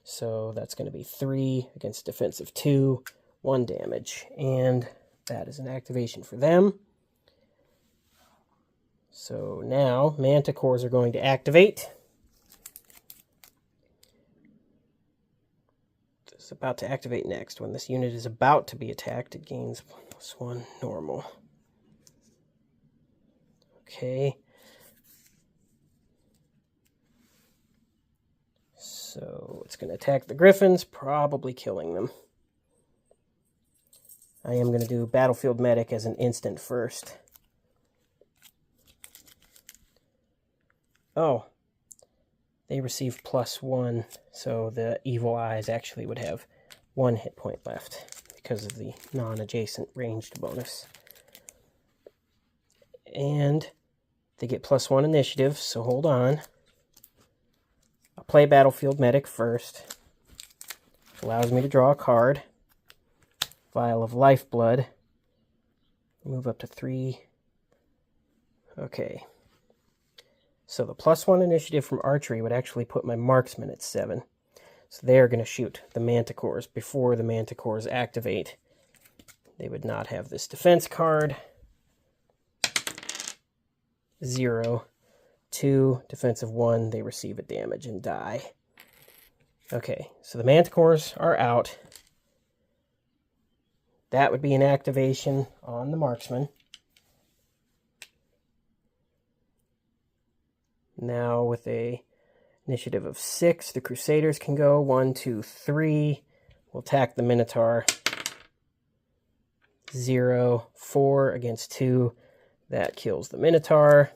So that's going to be 3 against defensive 2. 1 damage. And that is an activation for them. So now Manticores are going to activate. It's about to activate next. When this unit is about to be attacked, it gains +1 normal. Okay. So it's going to attack the Griffins, probably killing them. I am going to do Battlefield Medic as an instant first. Oh, they receive +1, so the evil eyes actually would have 1 hit point left because of the non-adjacent ranged bonus. And they get +1 initiative, so hold on. I'll play Battlefield Medic first, which allows me to draw a card. Vial of Lifeblood. Move up to 3. Okay. So the +1 initiative from archery would actually put my marksman at 7. So they're going to shoot the Manticores before the Manticores activate. They would not have this defense card. 0. 2. Defensive 1. They receive a damage and die. Okay, so the Manticores are out. That would be an activation on the marksman. Now with a initiative of 6, the Crusaders can go 1, 2, 3. We'll attack the Minotaur. 0, 4 against 2. That kills the Minotaur.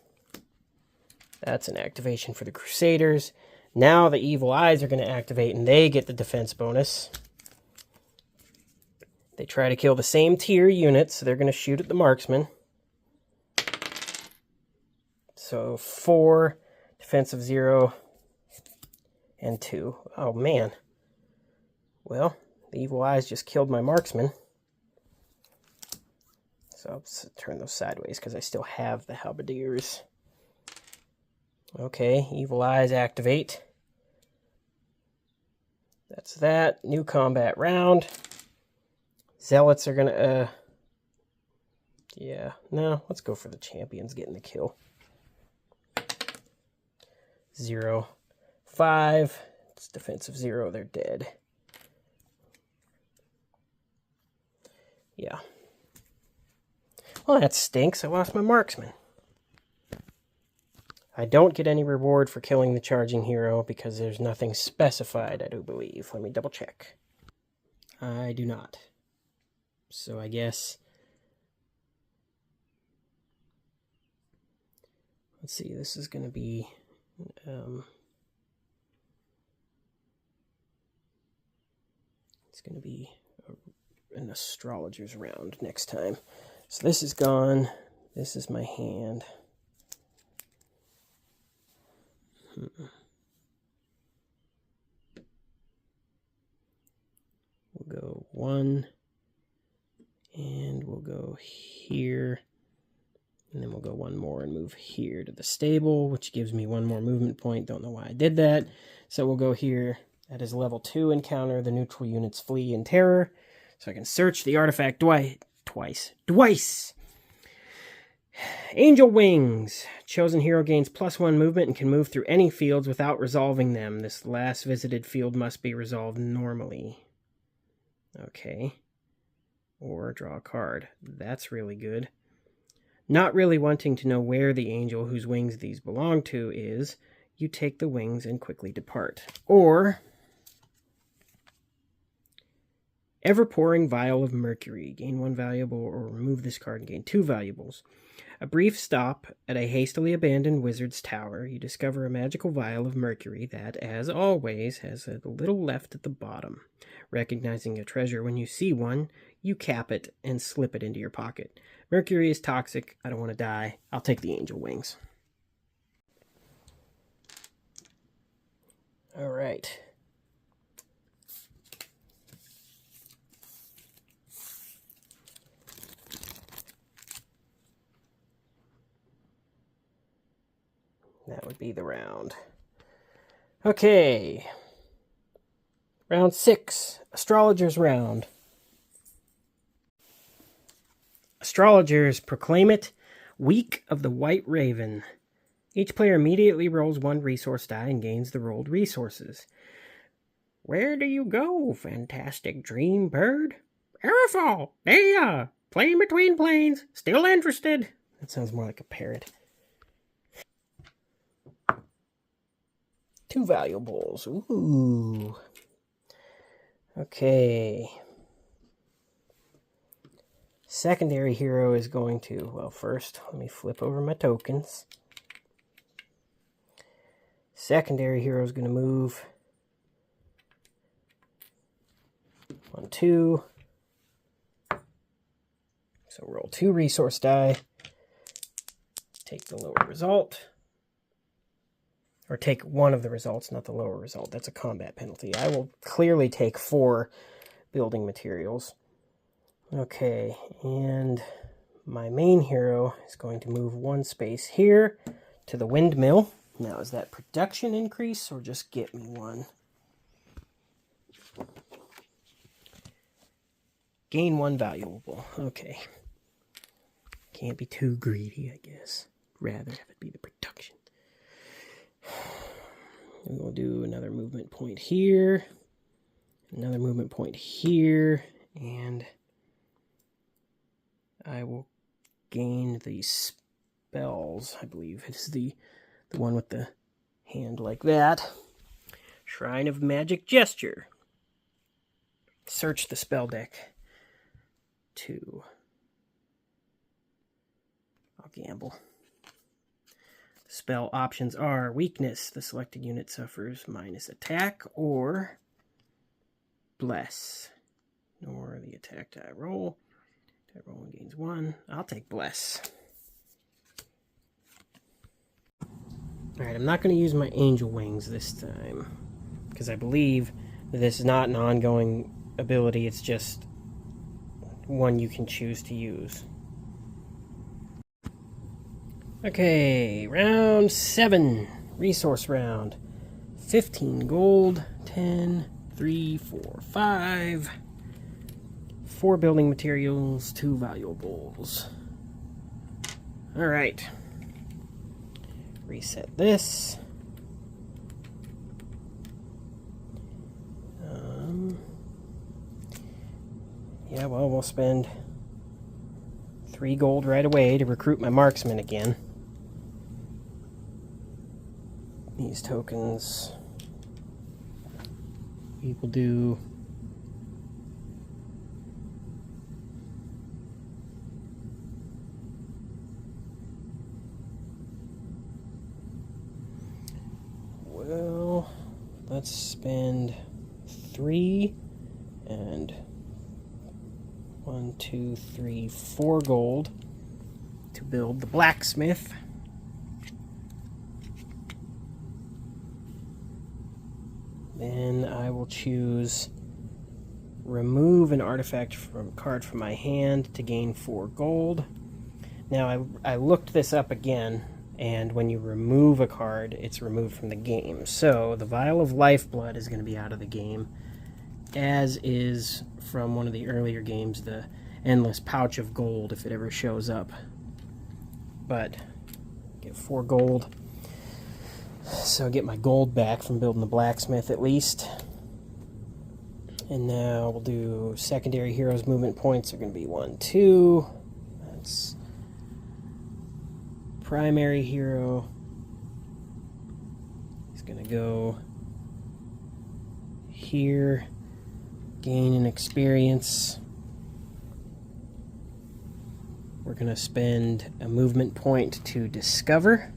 That's an activation for the Crusaders. Now the evil eyes are going to activate and they get the defense bonus. They try to kill the same tier unit, so they're going to shoot at the marksman. So 4, defensive 0, and 2. Oh man. Well, the evil eyes just killed my marksman. So I'll turn those sideways because I still have the halberdiers. Okay, evil eyes activate. That's that. New combat round. Zealots are gonna, yeah, no, let's go for the champions getting the kill. 0, 5, it's defensive 0, they're dead. Yeah. Well, that stinks, I lost my marksman. I don't get any reward for killing the charging hero because there's nothing specified, I do believe. Let me double check. I do not. So I guess, let's see, this is going to be, it's going to be an astrologer's round next time. So this is gone. This is my hand. We'll go 1. And we'll go move here to the stable, which gives me one more movement point. Don't know why I did that. So we'll go here. That is level 2 encounter. The neutral units flee in terror. So I can search the artifact twice. Angel Wings. Chosen hero gains +1 movement and can move through any fields without resolving them. This last visited field must be resolved normally. Okay. Or draw a card. That's really good. Not really wanting to know where the angel whose wings these belong to is, you take the wings and quickly depart. Or Ever-Pouring Vial of Mercury. Gain 1 valuable or remove this card and gain 2 valuables. A brief stop at a hastily abandoned wizard's tower. You discover a magical vial of mercury that, as always, has a little left at the bottom. Recognizing a treasure when you see one, you cap it and slip it into your pocket. Mercury is toxic. I don't want to die. I'll take the angel wings. All right. That would be the round. Okay. Round 6. Astrologer's round. Astrologers proclaim it Week of the White Raven. Each player immediately rolls 1 resource die and gains the rolled resources. Where do you go, fantastic dream bird? Aerofall! There! Plane between planes. Still interested? That sounds more like a parrot. 2 valuables. Ooh. Okay. Secondary hero is going to... Well, first, let me flip over my tokens. Secondary hero is going to move 1, 2. So roll 2 resource die. Take the lower result. Or take one of the results, not the lower result. That's a combat penalty. I will clearly take 4 building materials. Okay, and my main hero is going to move 1 space here to the windmill. Now, is that production increase or just get me 1? Gain 1 valuable. Okay. Can't be too greedy, I guess. Rather have it be the production. And we'll do another movement point here, another movement point here, and I will gain the spells. I believe it's the one with the hand like that. Shrine of Magic Gesture. Search the spell deck. 2. I'll gamble. Spell options are Weakness. The selected unit suffers -attack, or Bless. Nor the attack die roll. Die roll and gains 1. I'll take Bless. Alright, I'm not going to use my Angel Wings this time, because I believe that this is not an ongoing ability. It's just one you can choose to use. Okay, round 7, resource round. 15 gold, 10, 3, 4, 5. 4 building materials, 2 valuables. Alright. Reset this. Yeah, well, we'll spend 3 gold right away to recruit my marksman again. These tokens we will do well, let's spend 3 and 1, 2, 3, 4 gold to build the blacksmith. Then I will choose remove an artifact from card from my hand to gain 4 gold. Now I looked this up again. and when you remove a card, it's removed from the game. So the Vial of Lifeblood is going to be out of the game, as is from one of the earlier games, the Endless Pouch of Gold, if it ever shows up. But get 4 gold, so I get my gold back from building the blacksmith at least. And now we'll do secondary heroes. Movement points are going to be 1, 2. That's primary hero. He's going to go here, gain an experience. We're going to spend a movement point to discover.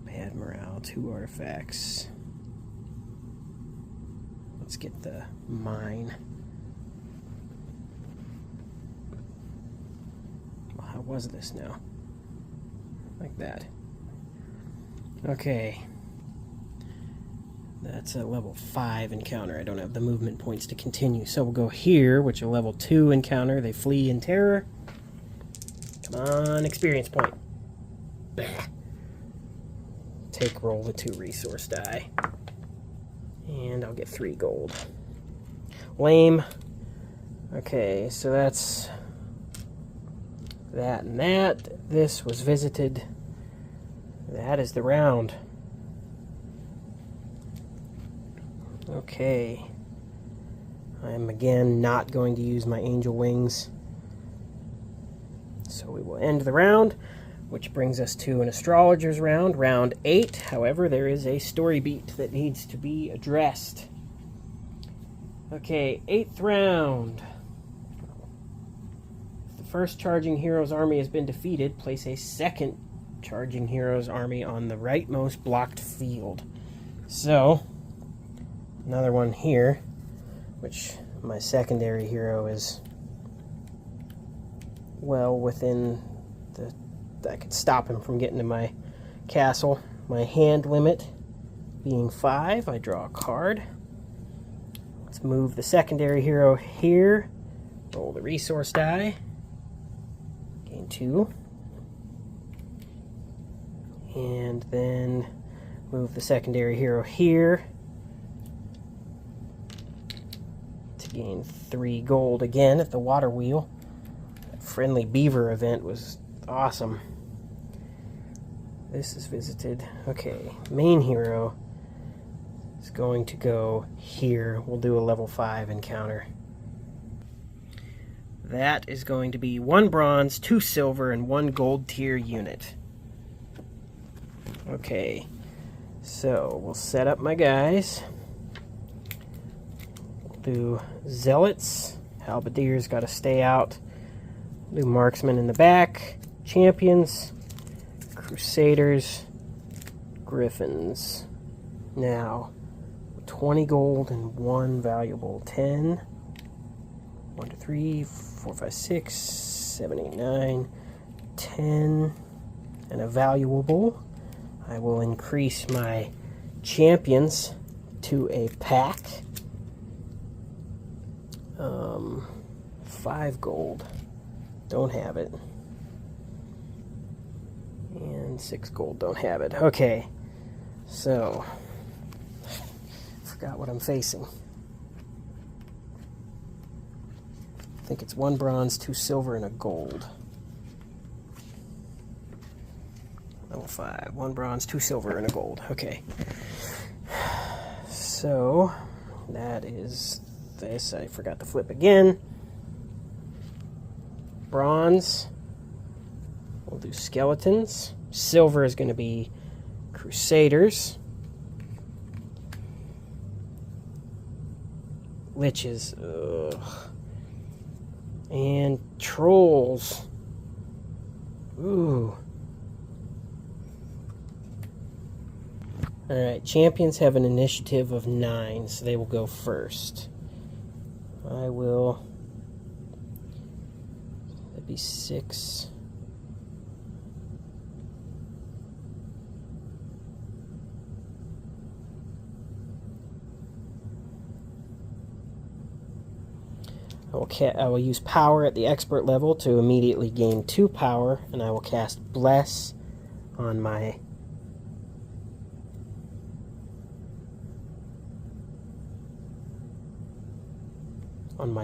Bad morale, 2 artifacts. Let's get the mine. Well, how was this now? Like that. Okay. That's a level 5 encounter. I don't have the movement points to continue. So we'll go here, which is a level 2 encounter. They flee in terror. Come on, experience point. Bah. Roll the 2 resource die. And I'll get 3 gold. Lame. Okay, so that's that and that. This was visited. That is the round. Okay. I'm again not going to use my angel wings. So we will end the round, which brings us to an astrologer's round, round 8. However, there is a story beat that needs to be addressed. Okay, 8th round. If the first charging hero's army has been defeated, place a second charging hero's army on the rightmost blocked field. So, another one here, which my secondary hero is well within the... I could stop him from getting to my castle. My hand limit being 5, I draw a card. Let's move the secondary hero here. Roll the resource die. Gain 2. And then move the secondary hero here to gain 3 gold again at the water wheel. That friendly beaver event was awesome. This is visited. Okay, main hero is going to go here. We'll do a level 5 encounter. That is going to be 1 bronze, 2 silver, and 1 gold tier unit. Okay, so we'll set up my guys. We'll do zealots. Halberdiers got to stay out. We'll do marksmen in the back. Champions. Crusaders, Griffins. Now, 20 gold and 1 valuable. 10, 1, 2, 3, 4, 5, 6, 7, 8, 9, 10, and a valuable. I will increase my champions to a pack. 5 gold. Don't have it. And 6 gold, don't have it. Okay, so forgot what I'm facing. I think it's 1 bronze, 2 silver, and a gold. Level 5, 1 bronze, 2 silver, and a gold. Okay. So that is this. I forgot to flip again. Bronze. We'll do skeletons. Silver is going to be Crusaders. Liches. Ugh. And trolls. Ooh. Alright, champions have an initiative of 9, so they will go first. I will... That'd be 6... I will use power at the expert level to immediately gain 2 power, and I will cast Bless on my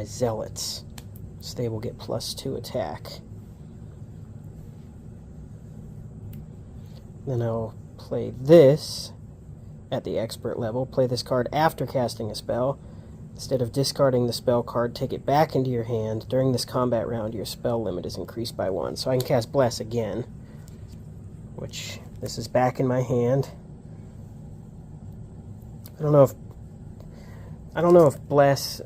Zealots. So they will get +2 attack. Then I'll play this at the expert level. Play this card after casting a spell. Instead of discarding the spell card, take it back into your hand. During this combat round, your spell limit is increased by 1. So I can cast Bless again, which this is back in my hand. I don't know if Bless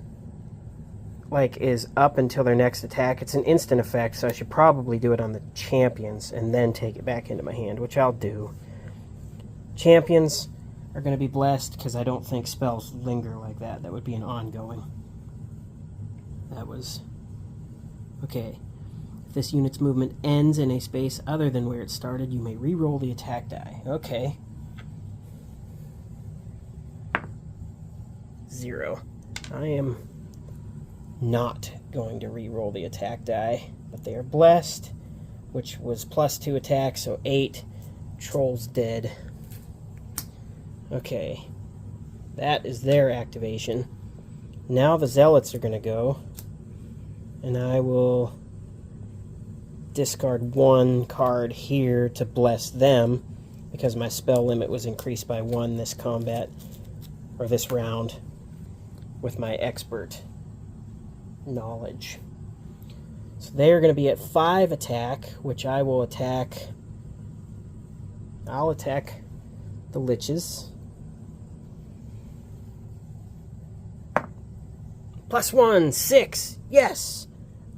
is up until their next attack. It's an instant effect, so I should probably do it on the champions and then take it back into my hand, which I'll do. Champions are going to be blessed because I don't think spells linger like that. That would be an ongoing. That was... Okay. If this unit's movement ends in a space other than where it started, you may re-roll the attack die. Okay. 0. I am not going to re-roll the attack die, but they are blessed, which was +2 attack, so 8. Troll's dead. Okay, that is their activation. Now the Zealots are going to go, and I will discard 1 card here to bless them, because my spell limit was increased by 1 this combat, or this round, with my expert knowledge. So they are going to be at 5 attack, which I will attack. I'll attack the Liches. +1, 6. Yes!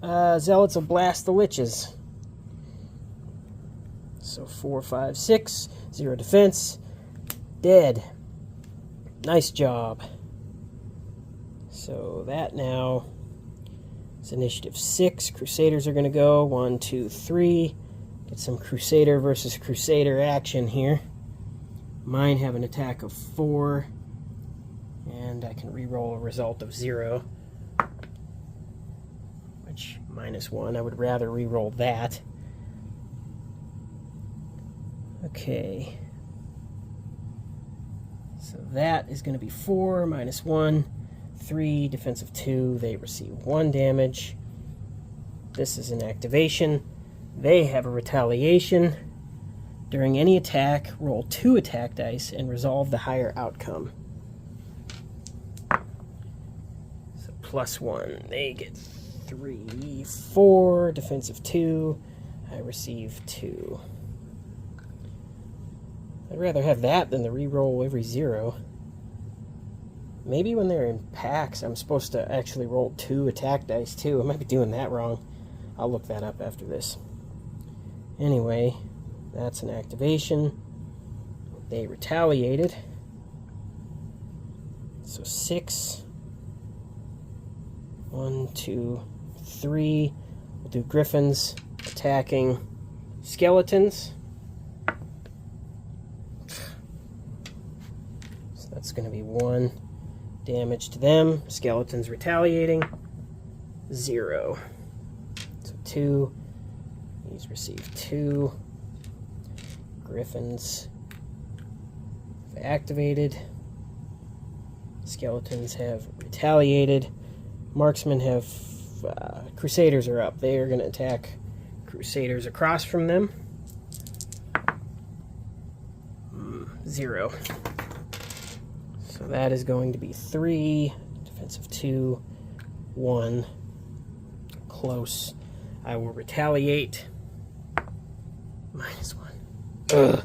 Zealots will blast the Liches. So 4, 5, 6. 0 defense. Dead. Nice job. So that now is initiative 6. Crusaders are going to go. 1, 2, 3. Get some Crusader versus Crusader action here. Mine have an attack of 4. And I can re-roll a result of 0. Which, -1. I would rather re-roll that. Okay. So that is going to be 4, -1. 3, defensive 2, they receive 1 damage. This is an activation. They have a retaliation. During any attack, roll 2 attack dice and resolve the higher outcome. So +1, they get 3, 4, defensive 2, I receive 2. I'd rather have that than the re-roll every 0. Maybe when they're in packs, I'm supposed to actually roll 2 attack dice too. I might be doing that wrong. I'll look that up after this. Anyway, that's an activation. They retaliated. So 6. 1, 2, 3. We'll do Griffins attacking Skeletons. So that's going to be 1 damage to them. Skeletons retaliating. 0. So 2. These receive 2. Griffins have activated. Skeletons have retaliated. Marksmen have... Crusaders are up. They are going to attack Crusaders across from them. 0. So that is going to be 3. Defensive 2. 1. Close. I will retaliate. -1. Ugh.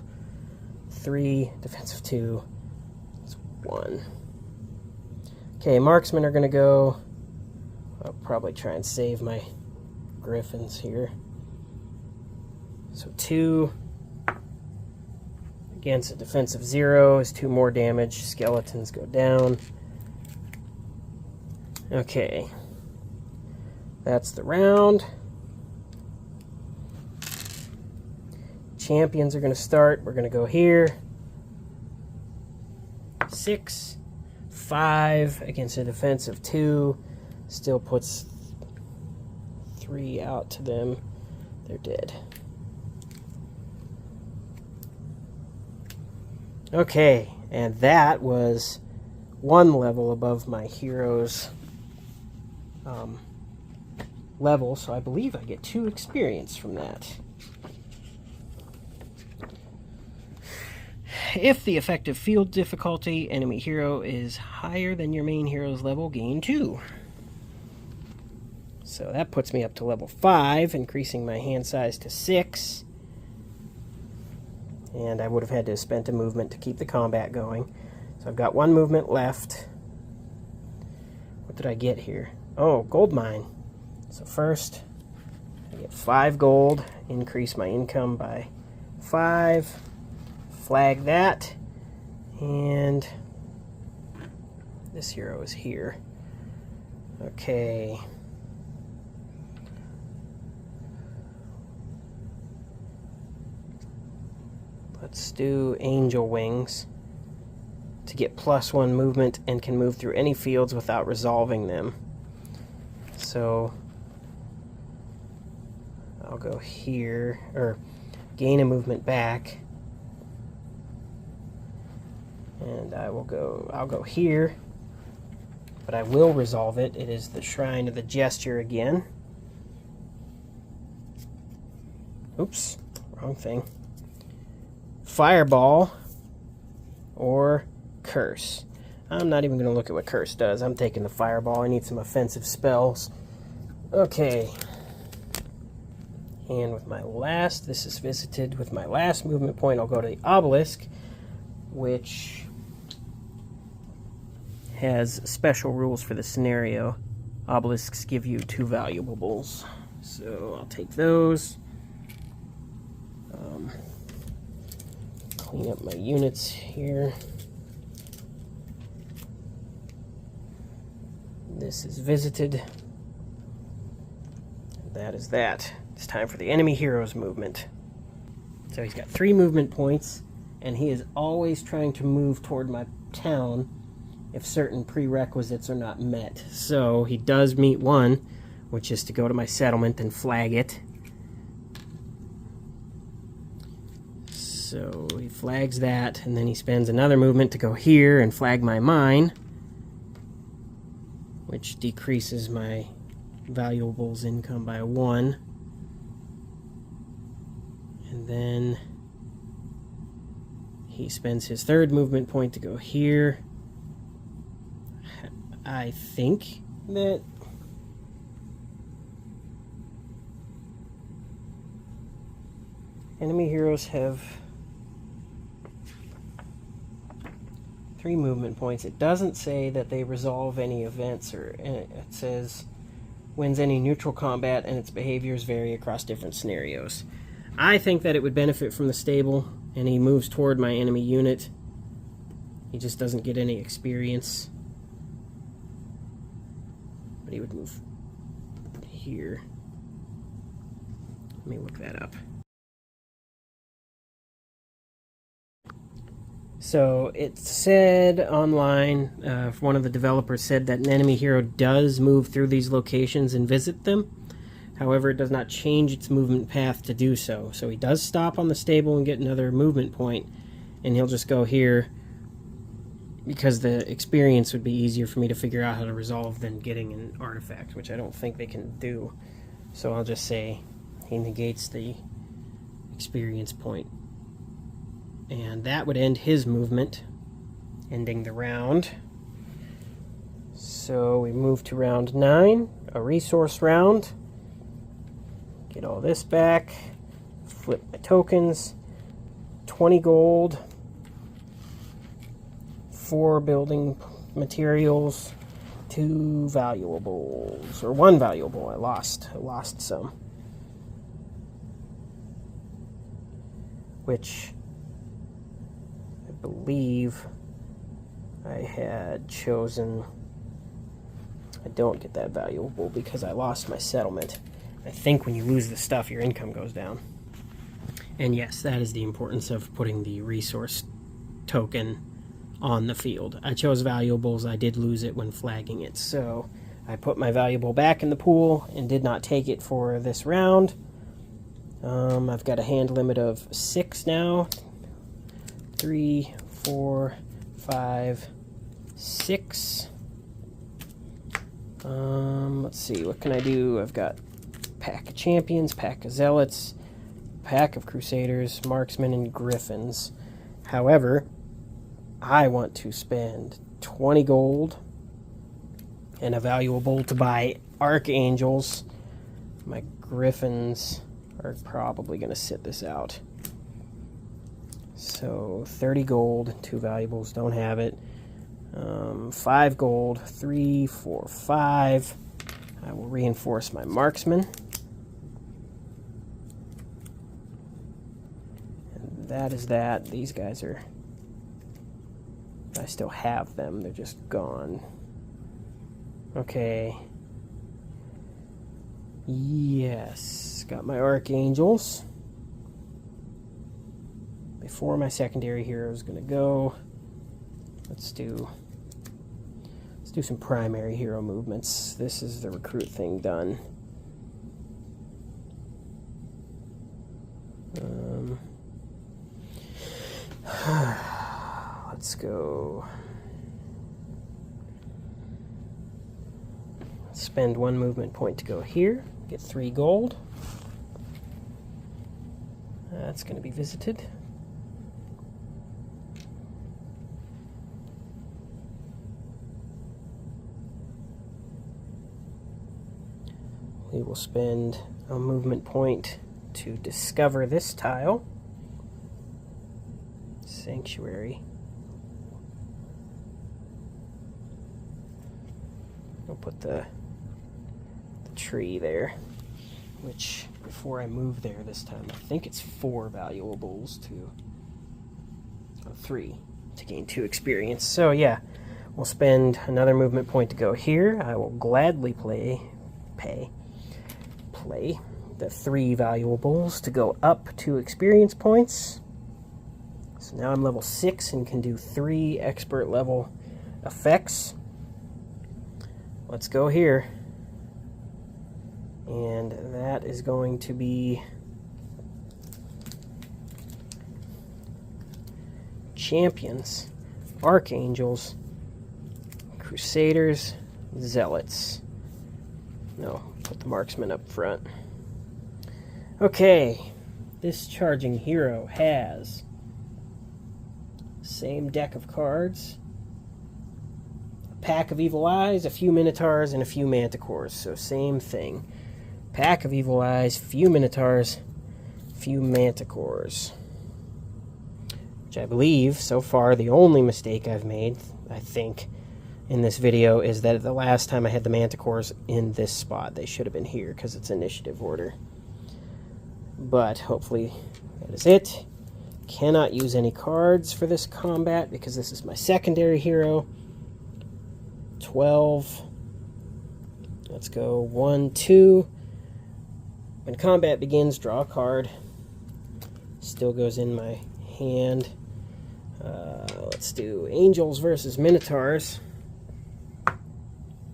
3. Defensive 2. That's 1. Okay, marksmen are going to go. I'll probably try and save my Griffins here. So 2 against a defensive 0 is 2 more damage. Skeletons go down. Okay. That's the round. Champions are going to start. We're going to go here. 6, 5 against a defensive 2. Still puts 3 out to them. They're dead. Okay, and that was 1 level above my hero's level, so I believe I get 2 experience from that. If the effective field difficulty enemy hero is higher than your main hero's level, gain 2. So that puts me up to level 5, increasing my hand size to 6. And I would have had to have spent a movement to keep the combat going. So I've got 1 movement left. What did I get here? Oh, gold mine. So first, I get 5 gold, increase my income by 5. Flag that, and this hero is here. Okay. Let's do Angel Wings to get +1 movement and can move through any fields without resolving them. So I'll go here, or gain a movement back. And I'll go here, but I will resolve it. It is the Shrine of the Gesture again. Oops, wrong thing. Fireball or Curse. I'm not even going to look at what Curse does. I'm taking the Fireball. I need some offensive spells. Okay. And with my last, this is visited. With my last movement point, I'll go to the Obelisk, which has special rules for the scenario. Obelisks give you 2 valuables. So I'll take those. Clean up my units here. This is visited. That is that. It's time for the enemy hero's movement. So he's got 3 movement points, and he is always trying to move toward my town if certain prerequisites are not met. So he does meet one, which is to go to my settlement and flag it. So he flags that, and then he spends another movement to go here and flag my mine, which decreases my valuables income by 1. And then he spends his 3rd movement point to go here. I think that enemy heroes have 3 movement points. It doesn't say that they resolve any events, or it says wins any neutral combat and its behaviors vary across different scenarios. I think that it would benefit from the stable, and he moves toward my enemy unit. He just doesn't get any experience. But he would move here. Let me look that up. So it said online, one of the developers said that an enemy hero does move through these locations and visit them. However, it does not change its movement path to do so. So he does stop on the stable and get another movement point, and he'll just go here because the experience would be easier for me to figure out how to resolve than getting an artifact, which I don't think they can do. So I'll just say he negates the experience point. And that would end his movement, ending the round. So we move to round 9, a resource round. Get all this back, flip my tokens, 20 gold, 4 building materials, 2 valuables, or 1 valuable. I lost some. Which I believe I had chosen. I don't get that valuable because I lost my settlement. I think when you lose the stuff, your income goes down. And yes, that is the importance of putting the resource token on the field. I chose valuables. I did lose it when flagging it, so I put my valuable back in the pool and did not take it for this round. I've got a hand limit of 6 now. 3, 4, 5, 6. Let's see, what can I do? I've got pack of champions, pack of zealots, pack of crusaders, marksmen, and griffins. However, I want to spend 20 gold and a valuable to buy archangels. My griffins are probably going to sit this out. So 30 gold, 2 valuables, don't have it. 5 gold, 3, 4, 5. I will reinforce my marksman. And that is that. These guys are... I still have them, they're just gone. Okay. Yes, got my archangels. Before my secondary hero is going to go, let's do some primary hero movements. This is the recruit thing done. Let's go. Spend 1 movement point to go here. Get 3 gold. That's going to be visited. We will spend a movement point to discover this tile. Sanctuary. We'll put the tree there, which before I move there this time, I think it's 4 valuables to 3 to gain 2 experience. So yeah, we'll spend another movement point to go here. I will gladly play the 3 valuables to go up 2 experience points. So now I'm level 6 and can do 3 expert level effects. Let's go here. And that is going to be champions, archangels, crusaders, zealots. No, put the marksman up front. Okay, this charging hero has same deck of cards, a pack of evil eyes, a few minotaurs, and a few manticores. So same thing. Pack of evil eyes, few minotaurs, few manticores. Which I believe, so far, the only mistake I've made, I think, in this video is that the last time I had the manticores in this spot. They should have been here because it's initiative order. But hopefully that is it. Cannot use any cards for this combat because this is my secondary hero. 12. Let's go 1, 2. When combat begins, draw a card. Still goes in my hand. Let's do Angels versus Minotaurs.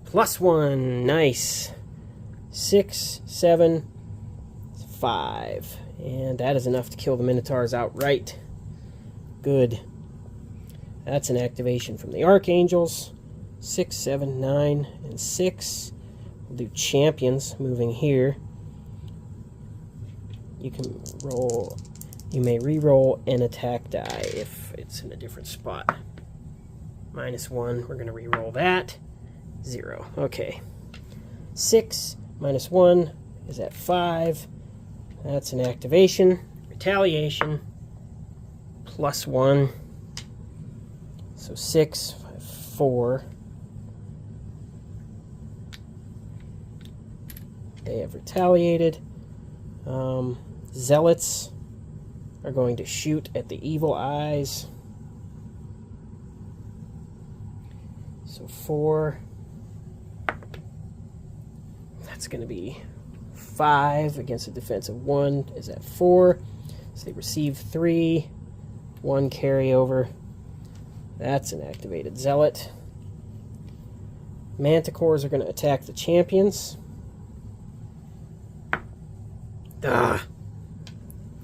+1. Nice. 6, 7, 5. And that is enough to kill the Minotaurs outright. Good. That's an activation from the Archangels. 6, 7, 9, and 6. We'll do Champions moving here. You can roll. You may re-roll an attack die if it's in a different spot. -1. We're going to re-roll that. 0. Okay. 6 minus 1 is at 5. That's an activation. Retaliation. +1. So 6, 5, 4. They have retaliated. Zealots are going to shoot at the evil eyes. So 4. That's going to be 5 against a defensive 1 is at 4. So they receive 3. 1 carryover. That's an activated zealot. Manticores are going to attack the champions.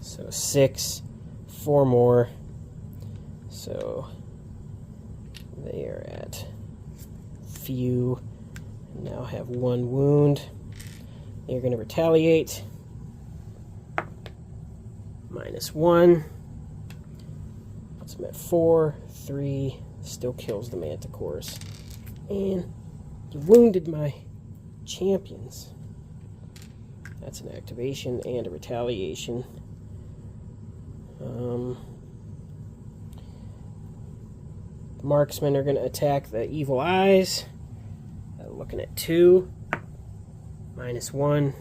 So 6, 4 more. So they are at few. Now have 1 wound. They're going to retaliate. -1. Puts them at 4, 3. Still kills the Manticores. And you wounded my champions. That's an activation and a retaliation. The marksmen are going to attack the evil eyes. Looking at 2. -1.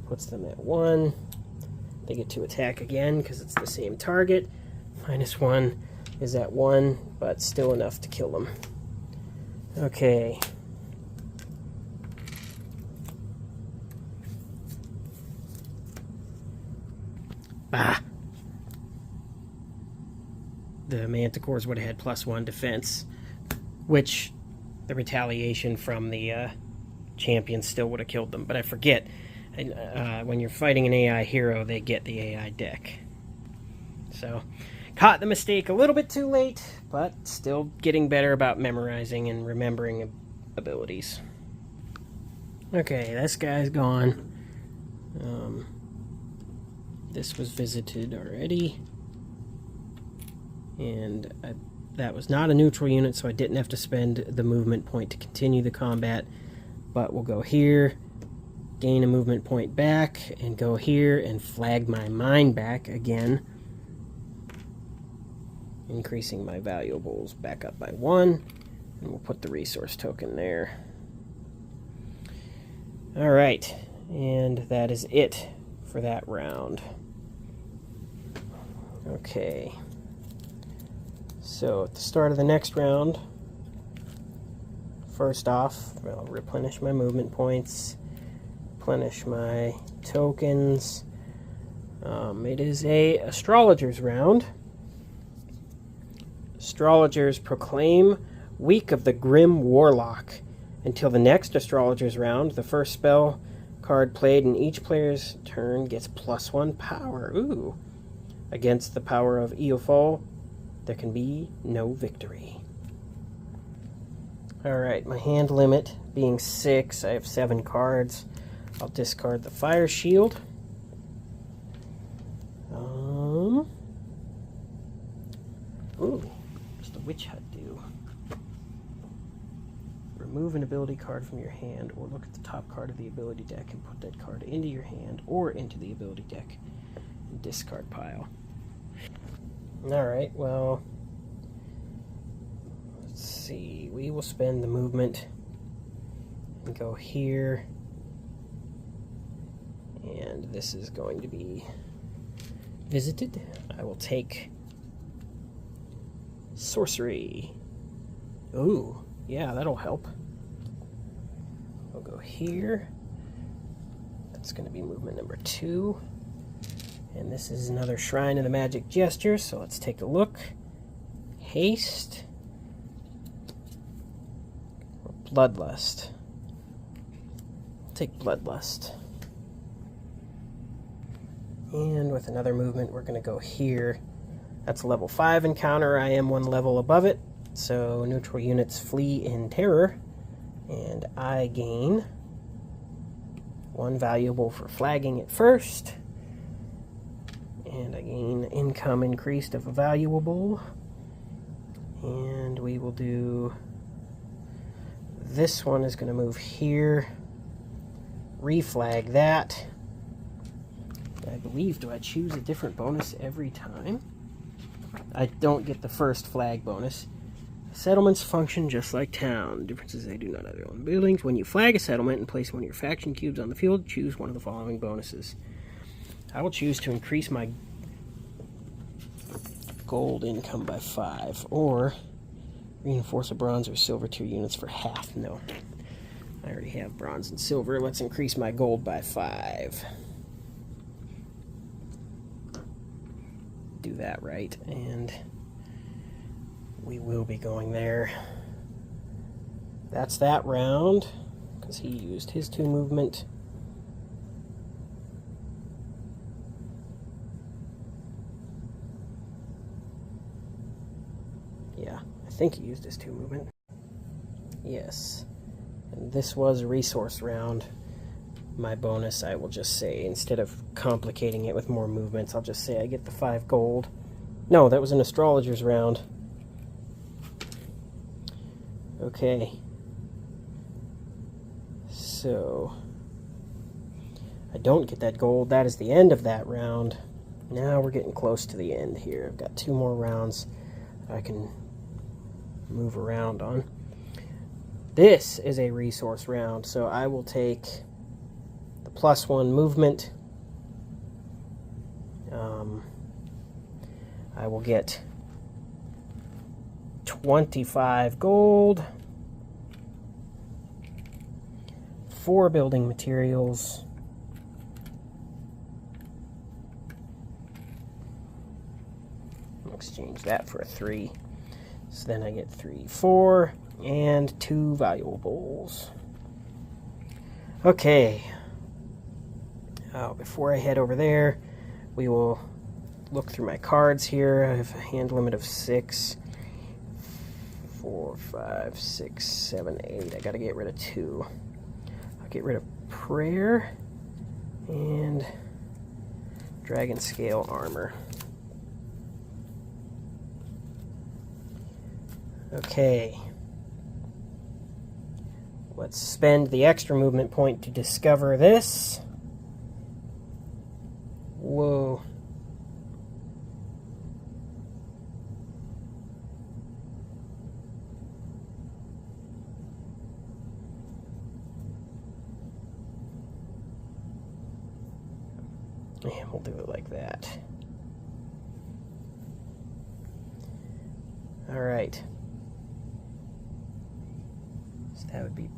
Puts them at 1. They get to attack again because it's the same target. -1 is at 1, but still enough to kill them. Okay. The Manticores would have had +1 defense, which the retaliation from the champions still would have killed them. But I forget, when you're fighting an AI hero, they get the AI deck. So, caught the mistake a little bit too late, but still getting better about memorizing and remembering abilities. Okay, this guy's gone. This was visited already. And that was not a neutral unit, so I didn't have to spend the movement point to continue the combat. But we'll go here, gain a movement point back, and go here and flag my mine back again, increasing my valuables back up by 1, and we'll put the resource token there. Alright, and that is it for that round. Okay. So at the start of the next round, first off, I'll replenish my movement points, replenish my tokens. It is a astrologer's round. Astrologers proclaim Week of the Grim Warlock. Until the next astrologer's round, the first spell card played in each player's turn gets +1 power. Ooh. Against the power of Eofol, there can be no victory. Alright, my hand limit being 6, I have 7 cards. I'll discard the Fire Shield. Ooh, what's the Witch Hut do? Remove an ability card from your hand, or look at the top card of the ability deck and put that card into your hand or into the ability deck and discard pile. Alright, well, let's see. We will spend the movement and go here. And this is going to be visited. I will take sorcery. Ooh, yeah, that'll help. We'll go here. That's going to be movement number 2. And this is another Shrine of the Magic Gesture, so let's take a look. Haste. Or Bloodlust. I'll take Bloodlust. And with another movement, we're going to go here. That's a level 5 encounter. I am 1 level above it, so neutral units flee in terror. And I gain 1 valuable for flagging it first. And I gain income increased of a valuable. And we will do... This one is going to move here. Reflag that. I believe, do I choose a different bonus every time? I don't get the first flag bonus. Settlements function just like town. The difference is they do not have their own buildings. When you flag a settlement and place one of your faction cubes on the field, choose one of the following bonuses. I will choose to increase my gold income by 5, or reinforce a bronze or silver tier units for half. No, I already have bronze and silver. Let's increase my gold by 5. Do that right, and we will be going there. That's that round, because he used his 2 movement. Yeah, I think he used his 2 movement. Yes. And this was a resource round. My bonus, I will just say, instead of complicating it with more movements, I'll just say I get the 5 gold. No, that was an astrologer's round. Okay. So, I don't get that gold. That is the end of that round. Now we're getting close to the end here. I've got 2 more rounds I can move around on. This is a resource round, so I will take the +1 movement. I will get 25 gold, 4 building materials, I'll exchange that for a 3. So then I get 3, 4, and 2 valuables. Okay. Before I head over there, we will look through my cards here. I have a hand limit of 6. 4, 5, 6, 7, 8. I gotta get rid of 2. I'll get rid of Prayer and Dragon Scale Armor. Okay. Let's spend the extra movement point to discover this. Whoa. Yeah, we'll do it like that. All right. So that would be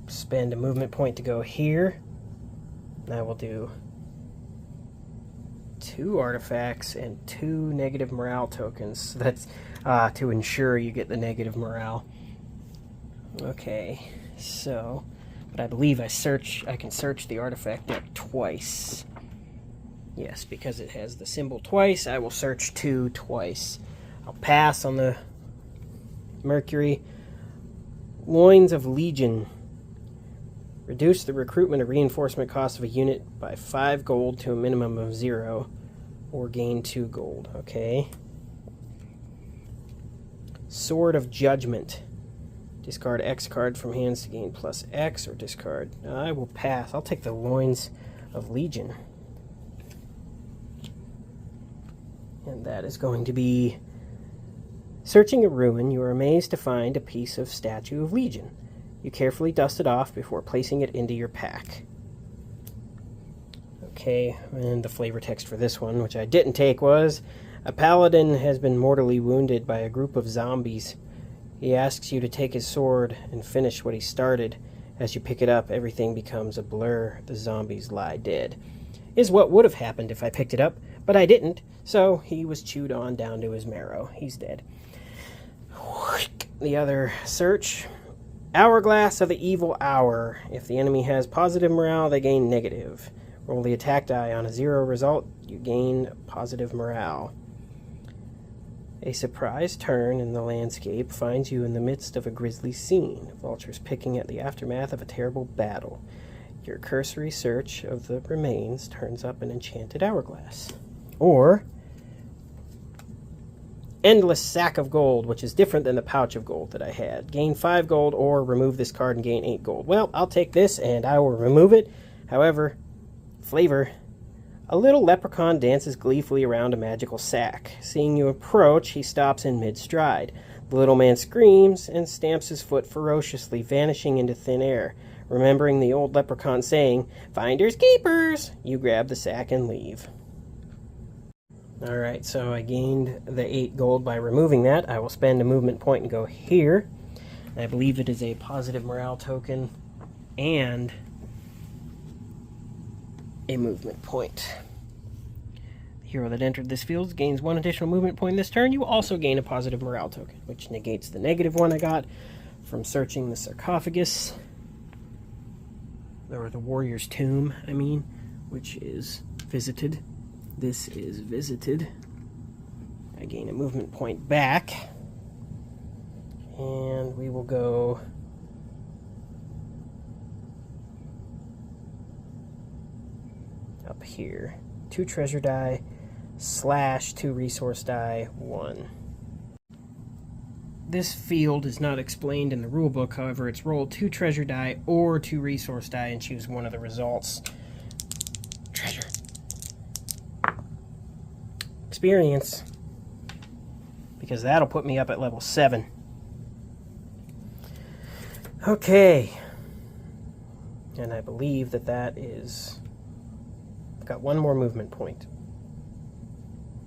spend a movement point to go here. I will do 2 artifacts and 2 negative morale tokens. So that's to ensure you get the negative morale. Okay, so, but I believe I can search the artifact deck twice. Yes, because it has the symbol twice, I will search 2 twice. I'll pass on the Mercury. Loins of Legion. Reduce the recruitment or reinforcement cost of a unit by 5 gold to a minimum of 0, or gain 2 gold. Okay. Sword of Judgment. Discard X card from hands to gain +X, or discard. I will pass. I'll take the Loins of Legion. And that is going to be searching a ruin. You are amazed to find a piece of Statue of Legion. You carefully dust it off before placing it into your pack. Okay, and the flavor text for this one, which I didn't take, was a paladin has been mortally wounded by a group of zombies. He asks you to take his sword and finish what he started. As you pick it up, everything becomes a blur. The zombies lie dead. Is what would have happened if I picked it up, but I didn't, so he was chewed on down to his marrow. He's dead. The other search. Hourglass of the Evil Hour. If the enemy has positive morale, they gain negative. Roll the attack die. On a 0 result, you gain positive morale. A surprise turn in the landscape finds you in the midst of a grisly scene. Vultures picking at the aftermath of a terrible battle. Your cursory search of the remains turns up an enchanted hourglass. Or Endless Sack of Gold, which is different than the Pouch of Gold that I had. Gain 5 gold or remove this card and gain 8 gold. Well, I'll take this and I will remove it. However, flavor. A little leprechaun dances gleefully around a magical sack. Seeing you approach, he stops in mid-stride. The little man screams and stamps his foot ferociously, vanishing into thin air. Remembering the old leprechaun saying, "Finders keepers," you grab the sack and leave. Alright, so I gained the 8 gold by removing that. I will spend a movement point and go here. I believe it is a positive morale token and a movement point. The hero that entered this field gains 1 additional movement point this turn. You will also gain a positive morale token, which negates the negative one I got from searching the sarcophagus, or the warrior's tomb, I mean, which is visited. This is visited. I gain a movement point back, and we will go up here. 2 treasure die / 2 resource die, 1. This field is not explained in the rulebook, however, it's roll 2 treasure die or 2 resource die and choose one of the results. Treasure. Experience. Because that'll put me up at level 7. Okay. And I believe that is... I've got 1 more movement point,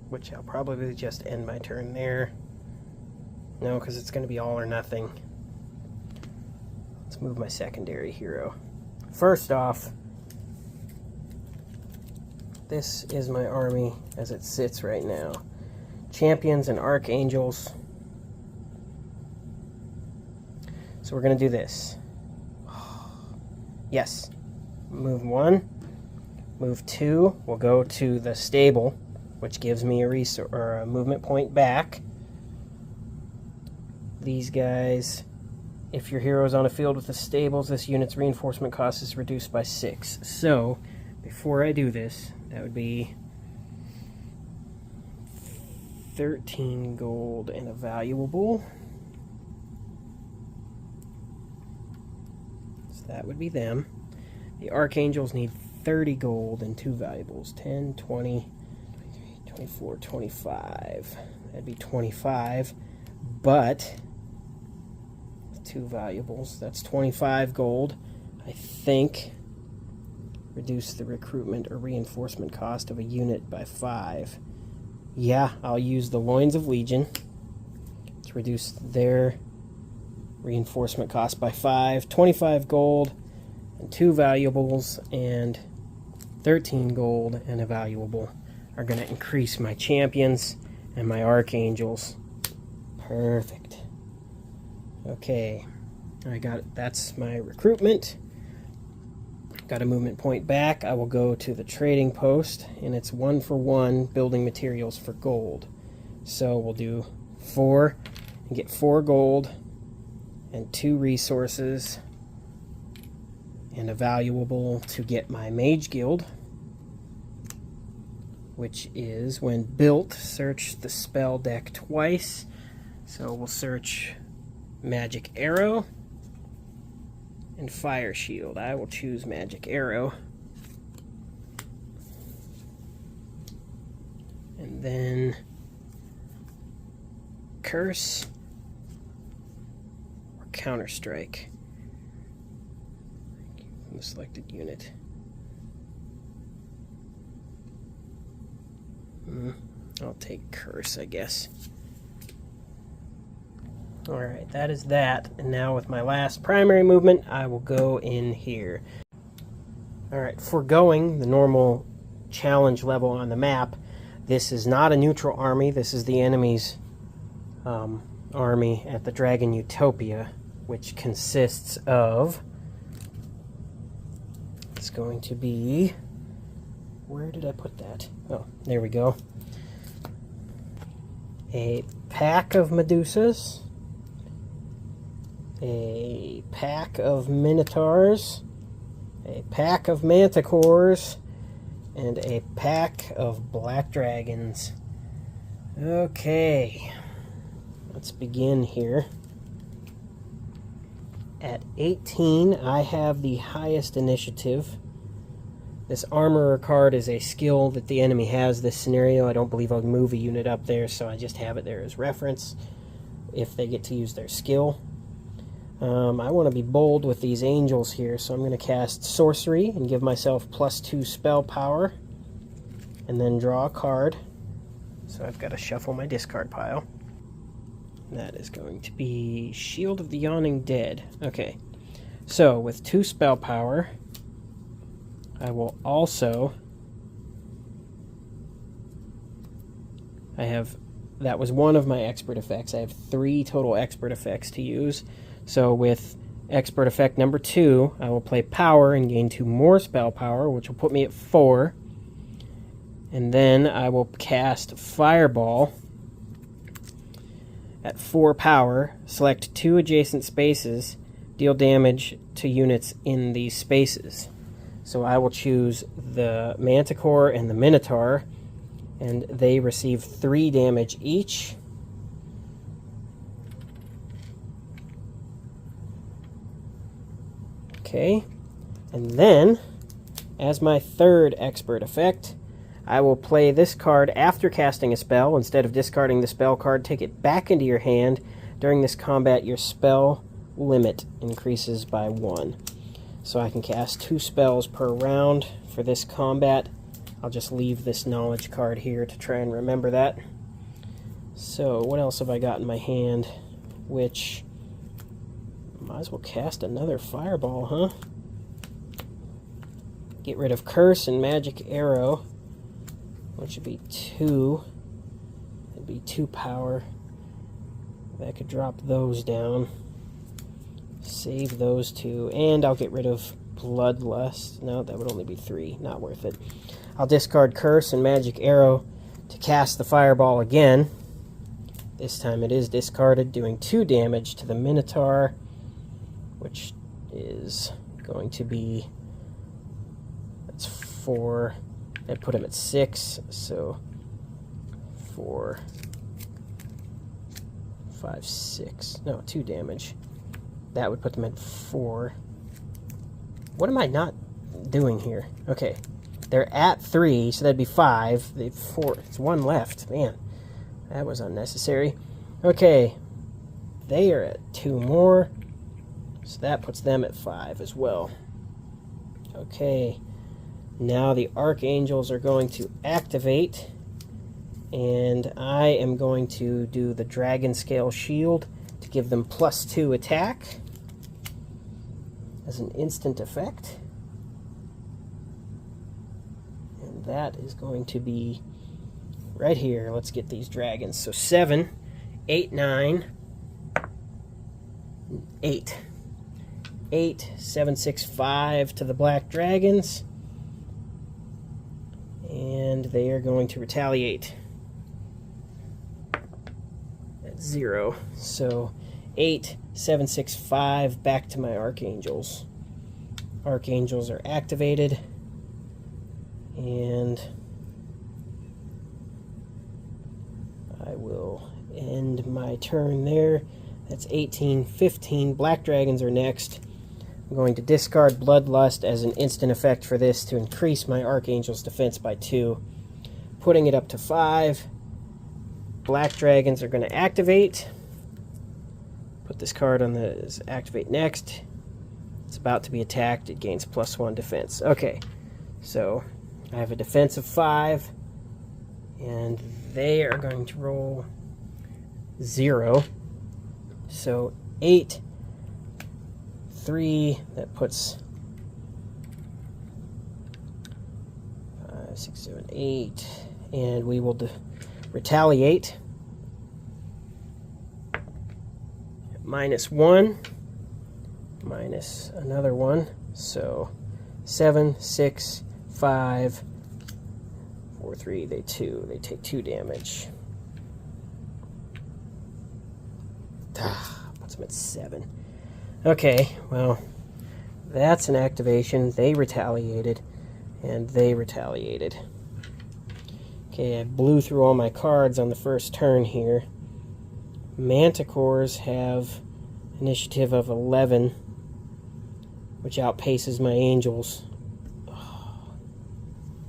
which I'll probably just end my turn there. No, because it's going to be all or nothing. Let's move my secondary hero. First off, this is my army as it sits right now. Champions and archangels. So we're going to do this. Yes. Move 1. Move 2. We'll go to the stable, which gives me a movement point back. These guys, if your hero is on a field with the stables, this unit's reinforcement cost is reduced by 6. So, before I do this, that would be 13 gold and a valuable. So that would be them. The archangels need 30 gold and 2 valuables. 10, 20, 23, 24, 25. That'd be 25. But 2 valuables, that's 25 gold. I think reduce the recruitment or reinforcement cost of a unit by 5. Yeah, I'll use the Loins of Legion to reduce their reinforcement cost by 5. 25 gold and 2 valuables and 13 gold and a valuable are going to increase my champions and my archangels. Perfect. Okay, I got it. That's my recruitment. Got a movement point back. I will go to the trading post, and it's 1-for-1 building materials for gold. So we'll do 4 and get 4 gold and 2 resources and a valuable to get my mage guild, which is when built, search the spell deck twice. So we'll search Magic Arrow and Fire Shield. I will choose Magic Arrow. And then Curse or Counter Strike from the selected unit. I'll take Curse, I guess. Alright, that is that. And now with my last primary movement, I will go in here. Alright, foregoing the normal challenge level on the map, this is not a neutral army. This is the enemy's army at the Dragon Utopia, which consists of... It's going to be... Where did I put that? Oh, there we go. A pack of Medusas, a pack of Minotaurs, a pack of Manticores, and a pack of Black Dragons. Okay, let's begin here. At 18, I have the highest initiative. This Armorer card is a skill that the enemy has this scenario. I don't believe I'll move a unit up there, so I just have it there as reference if they get to use their skill. I want to be bold with these angels here, so I'm going to cast Sorcery and give myself +2 spell power, and then draw a card. So I've got to shuffle my discard pile. That is going to be Shield of the Yawning Dead. Okay, so with 2 spell power, I will also... that was one of my expert effects. I have 3 total expert effects to use. So with expert effect number 2, I will play power and gain 2 more spell power, which will put me at 4. And then I will cast Fireball at 4 power, select 2 adjacent spaces, deal damage to units in these spaces. So I will choose the Manticore and the Minotaur, and they receive 3 damage each. Okay, and then, as my third expert effect, I will play this card after casting a spell. Instead of discarding the spell card, take it back into your hand. During this combat, your spell limit increases by 1. So I can cast 2 spells per round for this combat. I'll just leave this knowledge card here to try and remember that. So what else have I got in my hand? Which, might as well cast another Fireball, huh? Get rid of Curse and Magic Arrow, which would be 2. It'd be 2 power. I could drop those down. Save those 2, and I'll get rid of Bloodlust. No, that would only be 3. Not worth it. I'll discard Curse and Magic Arrow to cast the Fireball again. This time it is discarded, doing 2 damage to the Minotaur, which is going to be, that's 4. I put him at 6, so 4, 5, 6. No, 2 damage. That would put them at 4. What am I not doing here? Okay, they're at 3, so that'd be 5. They've 4. It's 1 left. Man, that was unnecessary. Okay, they are at 2 more, so that puts them at 5 as well. Okay, now the Archangels are going to activate, and I am going to do the Dragon Scale Shield to give them +2 attack as an instant effect. And that is going to be right here. Let's get these dragons. So 7, 8, 9, 8. 8, 7, 6, 5 to the black dragons. And they are going to retaliate at 0. So 8, 7, 6, 5 back to my Archangels. Archangels are activated. And I will end my turn there. That's 18, 15. Black dragons are next. I'm going to discard Bloodlust as an instant effect for this to increase my Archangel's defense by 2. Putting it up to 5. Black dragons are going to activate. Put this card on the activate next. It's about to be attacked. It gains +1 defense. Okay, so I have a defense of 5, and they are going to roll 0. So 8, 3, that puts 5, 6, 7, 8, and we will retaliate. -1, minus another 1, so 7, 6, 5, 4, 3, they take 2 damage. Puts them at 7. Okay, well, that's an activation. They retaliated, and they retaliated. Okay, I blew through all my cards on the first turn here. Manticores have initiative of 11, which outpaces my Angels.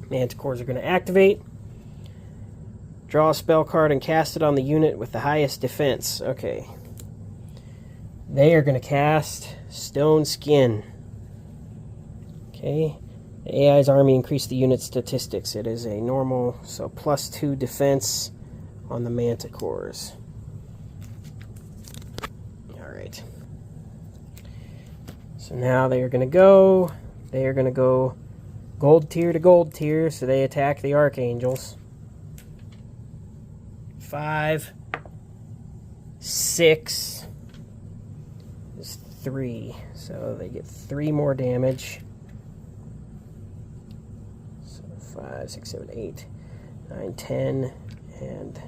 Manticores are going to activate. Draw a spell card and cast it on the unit with the highest defense. Okay. They are going to cast Stone Skin. Okay. The AI's army increased the unit statistics. It is a normal, so +2 defense on the Manticores. Alright. So now they are going to go gold tier to gold tier, so they attack the Archangels. 5, 6, 3. So they get 3 more damage. So 5, 6, 7, 8, 9, 10, and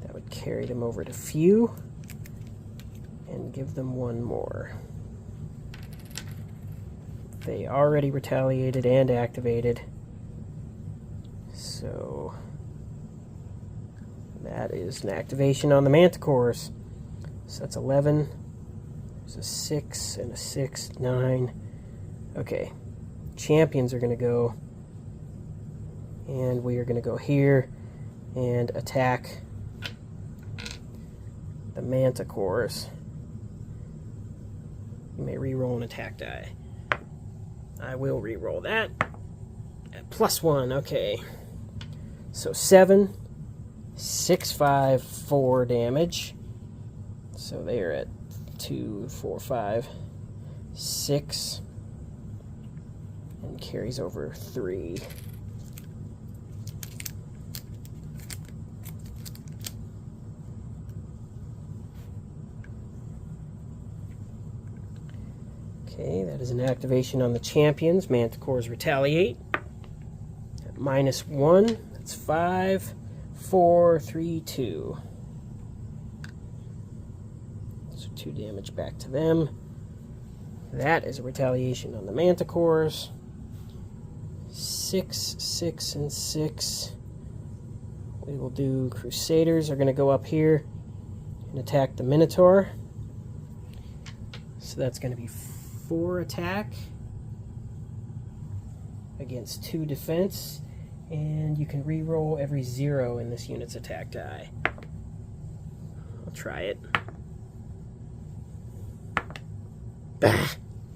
that would carry them over to few and give them 1 more. They already retaliated and activated, so that is an activation on the Manticores. So that's 11. There's a 6 and a 6, 9. Okay, champions are going to go, and we are going to go here and attack the Manticores. You may re-roll an attack die. I will re-roll that. At +1, okay. So 7, 6, 5, 4 damage. So they are at 2, 4, 5, 6, and carries over 3. Okay, that is an activation on the champions. Manticores retaliate. At -1, that's 5, 4, 3, 2. So 2 damage back to them. That is a retaliation on the Manticores. 6, 6, and 6. We will do Crusaders are going to go up here and attack the Minotaur. So that's going to be 4 attack against 2 defense, and you can re-roll every 0 in this unit's attack die. I'll try it. Bah,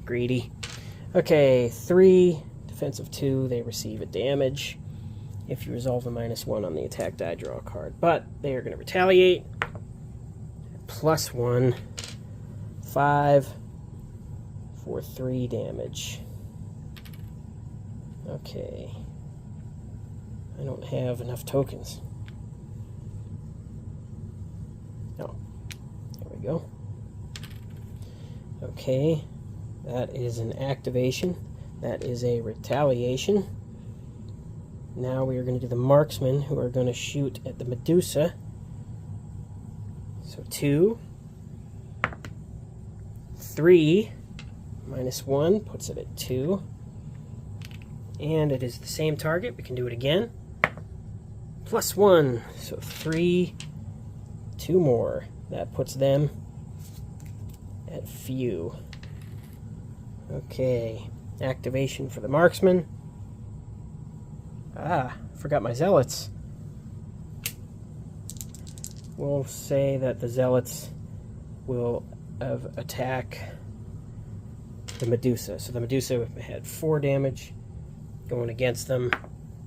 greedy. Okay, 3 defensive 2. They receive a damage. If you resolve a -1 on the attack die, draw a card. But they are going to retaliate. +1, 5. For 3 damage. Okay. I don't have enough tokens. Oh, there we go. Okay, that is an activation. That is a retaliation. Now we are going to do the marksmen, who are going to shoot at the Medusa. So 2, 3, -1 puts it at 2. And it is the same target. We can do it again. +1, so 3, 2 more. That puts them at few. Okay, activation for the marksman. Forgot my zealots. We'll say that the zealots will attack the Medusa. So the Medusa had 4 damage going against them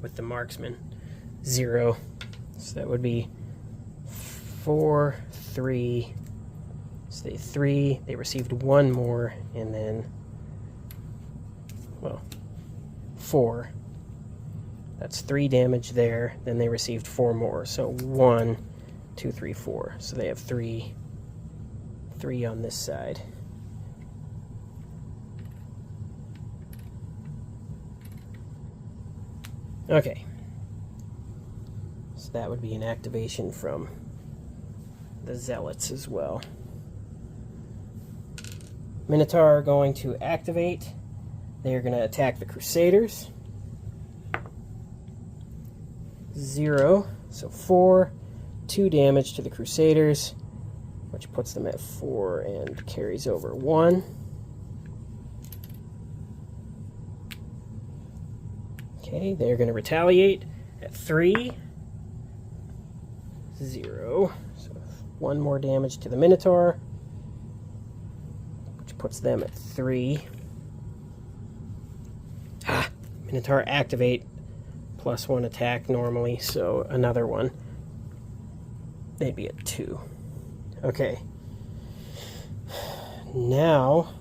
with the marksman. 0. So that would be 4, 3. So they 3. They received 1 more, and then, well, 4. That's 3 damage there. Then they received 4 more. So 1, 2, 3, 4. So they have 3 on this side. Okay. So that would be an activation from the Zealots as well. Minotaur are going to activate. They are going to attack the Crusaders. 0. So 4. 2 damage to the Crusaders, which puts them at 4 and carries over 1. Okay, they're going to retaliate at 3. 0. So 1 more damage to the Minotaur, which puts them at 3. Minotaur activate, +1 attack normally, so another one. They'd be at 2. Okay. Now,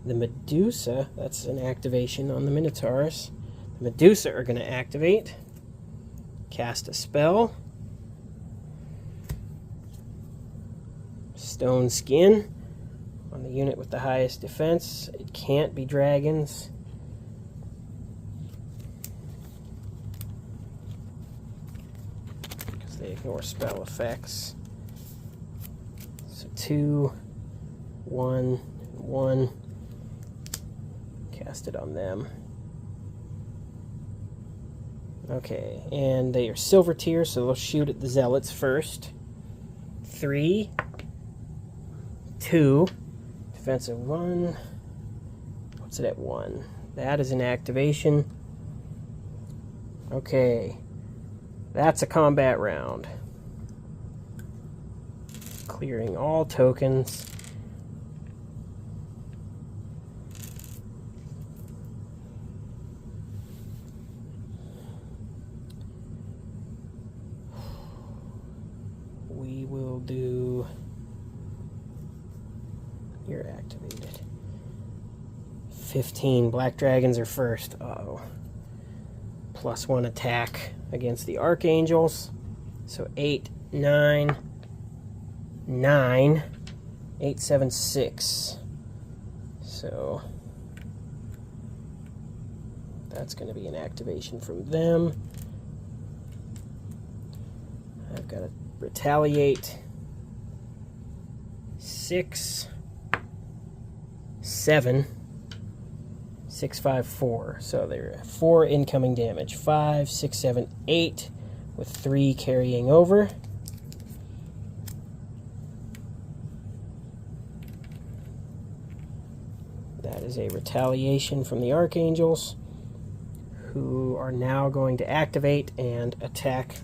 the Medusa, that's an activation on the Minotaurs. The Medusa are going to activate, cast a spell, stone skin on the unit with the highest defense. It can't be dragons. Because they ignore spell effects. So 2, 1, 1. Cast it on them. Okay, and they are silver tier, so they'll shoot at the zealots first. 3, 2, defensive 1. What's it at 1? That is an activation. Okay, that's a combat round. Clearing all tokens. We will do... You're activated. 15. Black dragons are first. Uh-oh. +1 attack against the archangels. So 8, 9, 9, 8, 7, 6. So that's going to be an activation from them. I've got to retaliate. 6, 7, 6, 5, 4. So there are 4 incoming damage. 5, 6, 7, 8, with 3 carrying over. That is a retaliation from the archangels, who are now going to activate and attack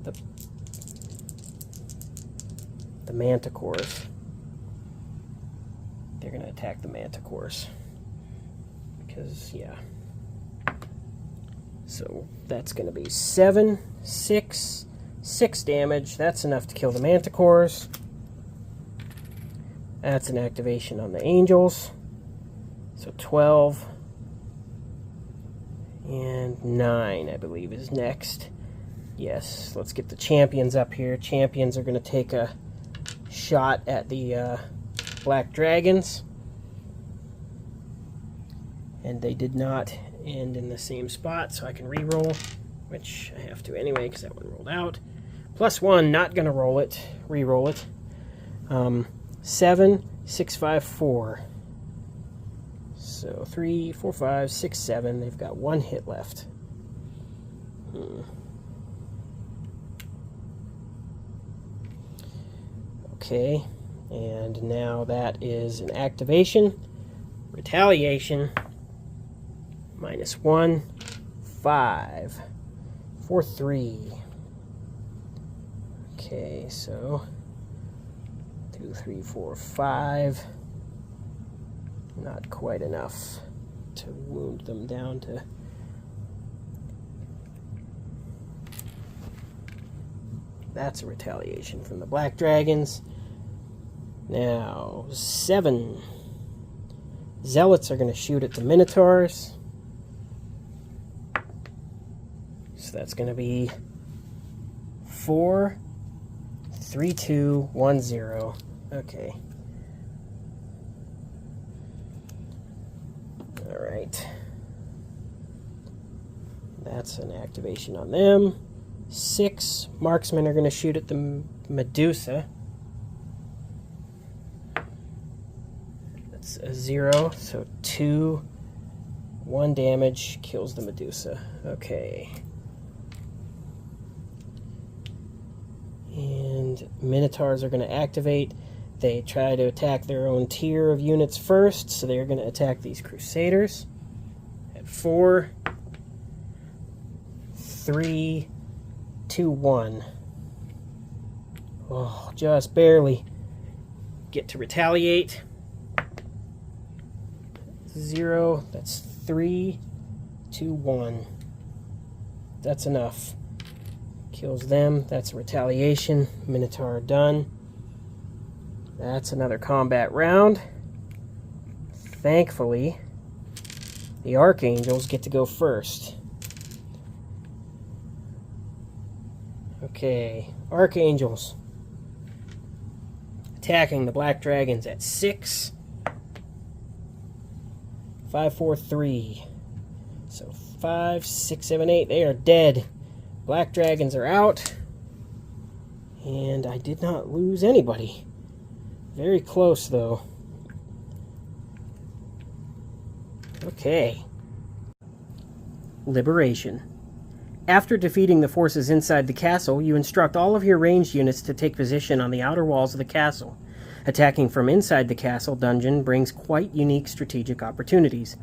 the manticores. They're going to attack the manticores. Because, yeah. So that's going to be 7, 6, 6 damage. That's enough to kill the manticores. That's an activation on the angels. So 12 and 9, I believe, is next. Yes, let's get the champions up here. Champions are going to take a shot at the black dragons. And they did not end in the same spot, so I can re-roll, which I have to anyway because that one rolled out. +1, not going to roll it, re-roll it. 7, 6, 5, 4. So 3, 4, 5, 6, 7. They've got 1 hit left. Okay, and now that is an activation. Retaliation. -1, 5, 4, 3. Okay, so 2, 3, 4, 5. Not quite enough to wound them down to... That's a retaliation from the black dragons. Now, 7. Zealots are going to shoot at the minotaurs. So that's going to be 4, 3, 2, 1, 0. Okay. Alright. That's an activation on them. 6 marksmen are going to shoot at the Medusa. That's a 0, so 2, 1 damage, kills the Medusa. Okay. And Minotaurs are going to activate. They try to attack their own tier of units first, so they're going to attack these Crusaders. At 4, 3, 2, 1. Oh, just barely get to retaliate. 0, that's 3, 2, 1. That's enough. Kills them. That's a retaliation. Minotaur done. That's another combat round. Thankfully, the Archangels get to go first. Okay, Archangels. attacking the black dragons at 6. 5, 4, 3. So 5, 6, 7, 8. They are dead. Black dragons are out. And I did not lose anybody. Very close, though. Okay. Liberation. After defeating the forces inside the castle, you instruct all of your ranged units to take position on the outer walls of the castle. Attacking from inside the castle dungeon brings quite unique strategic opportunities.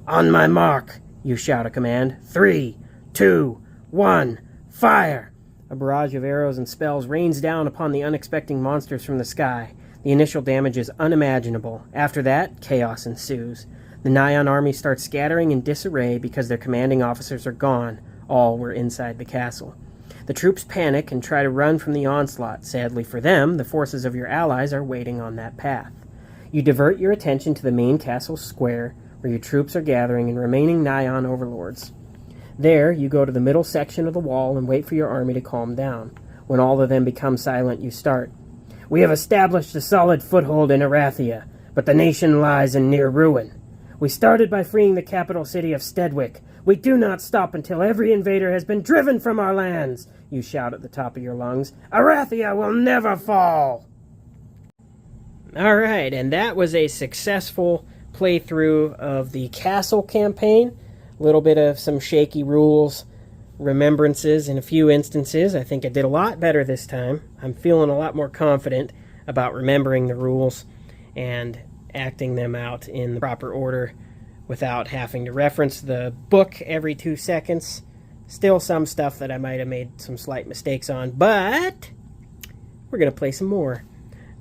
On my mark, you shout a command. 3, 2, 1, fire! A barrage of arrows and spells rains down upon the unexpected monsters from the sky. The initial damage is unimaginable. After that, chaos ensues. The Nyan army starts scattering in disarray because their commanding officers are gone. All were inside the castle. The troops panic and try to run from the onslaught. Sadly for them, the forces of your allies are waiting on that path. You divert your attention to the main castle square, where your troops are gathering and remaining Nyan overlords. There, you go to the middle section of the wall and wait for your army to calm down. When all of them become silent, you start. We have established a solid foothold in Arathia, but the nation lies in near ruin. We started by freeing the capital city of Steadwick. We do not stop until every invader has been driven from our lands, you shout at the top of your lungs. Arathia will never fall! Alright, and that was a successful playthrough of the castle campaign. A little bit of some shaky rules, remembrances in a few instances. I think I did a lot better this time. I'm feeling a lot more confident about remembering the rules and acting them out in the proper order without having to reference the book every 2 seconds. Still some stuff that I might have made some slight mistakes on, but we're going to play some more.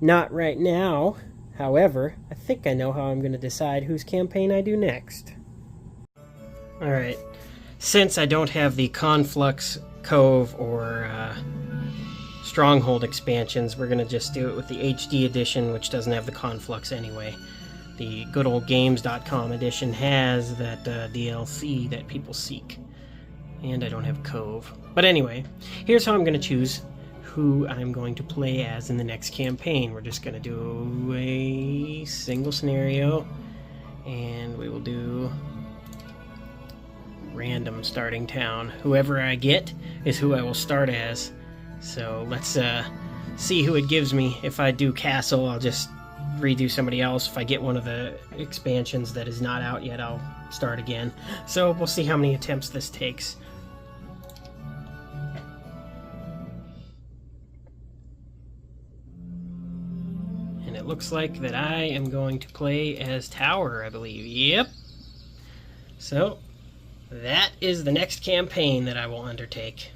Not right now. However, I think I know how I'm going to decide whose campaign I do next. Alright, since I don't have the Conflux Cove or Stronghold expansions, we're going to just do it with the HD edition, which doesn't have the Conflux anyway. The goodoldgames.com edition has that DLC that people seek. And I don't have Cove. But anyway, here's how I'm going to choose who I'm going to play as in the next campaign. We're just going to do a single scenario, and we will do random starting town. Whoever I get is who I will start as. So let's see who it gives me. If I do castle, I'll just redo somebody else. If I get one of the expansions that is not out yet, I'll start again. So we'll see how many attempts this takes. And it looks like that I am going to play as Tower, I believe. Yep. So that is the next campaign that I will undertake.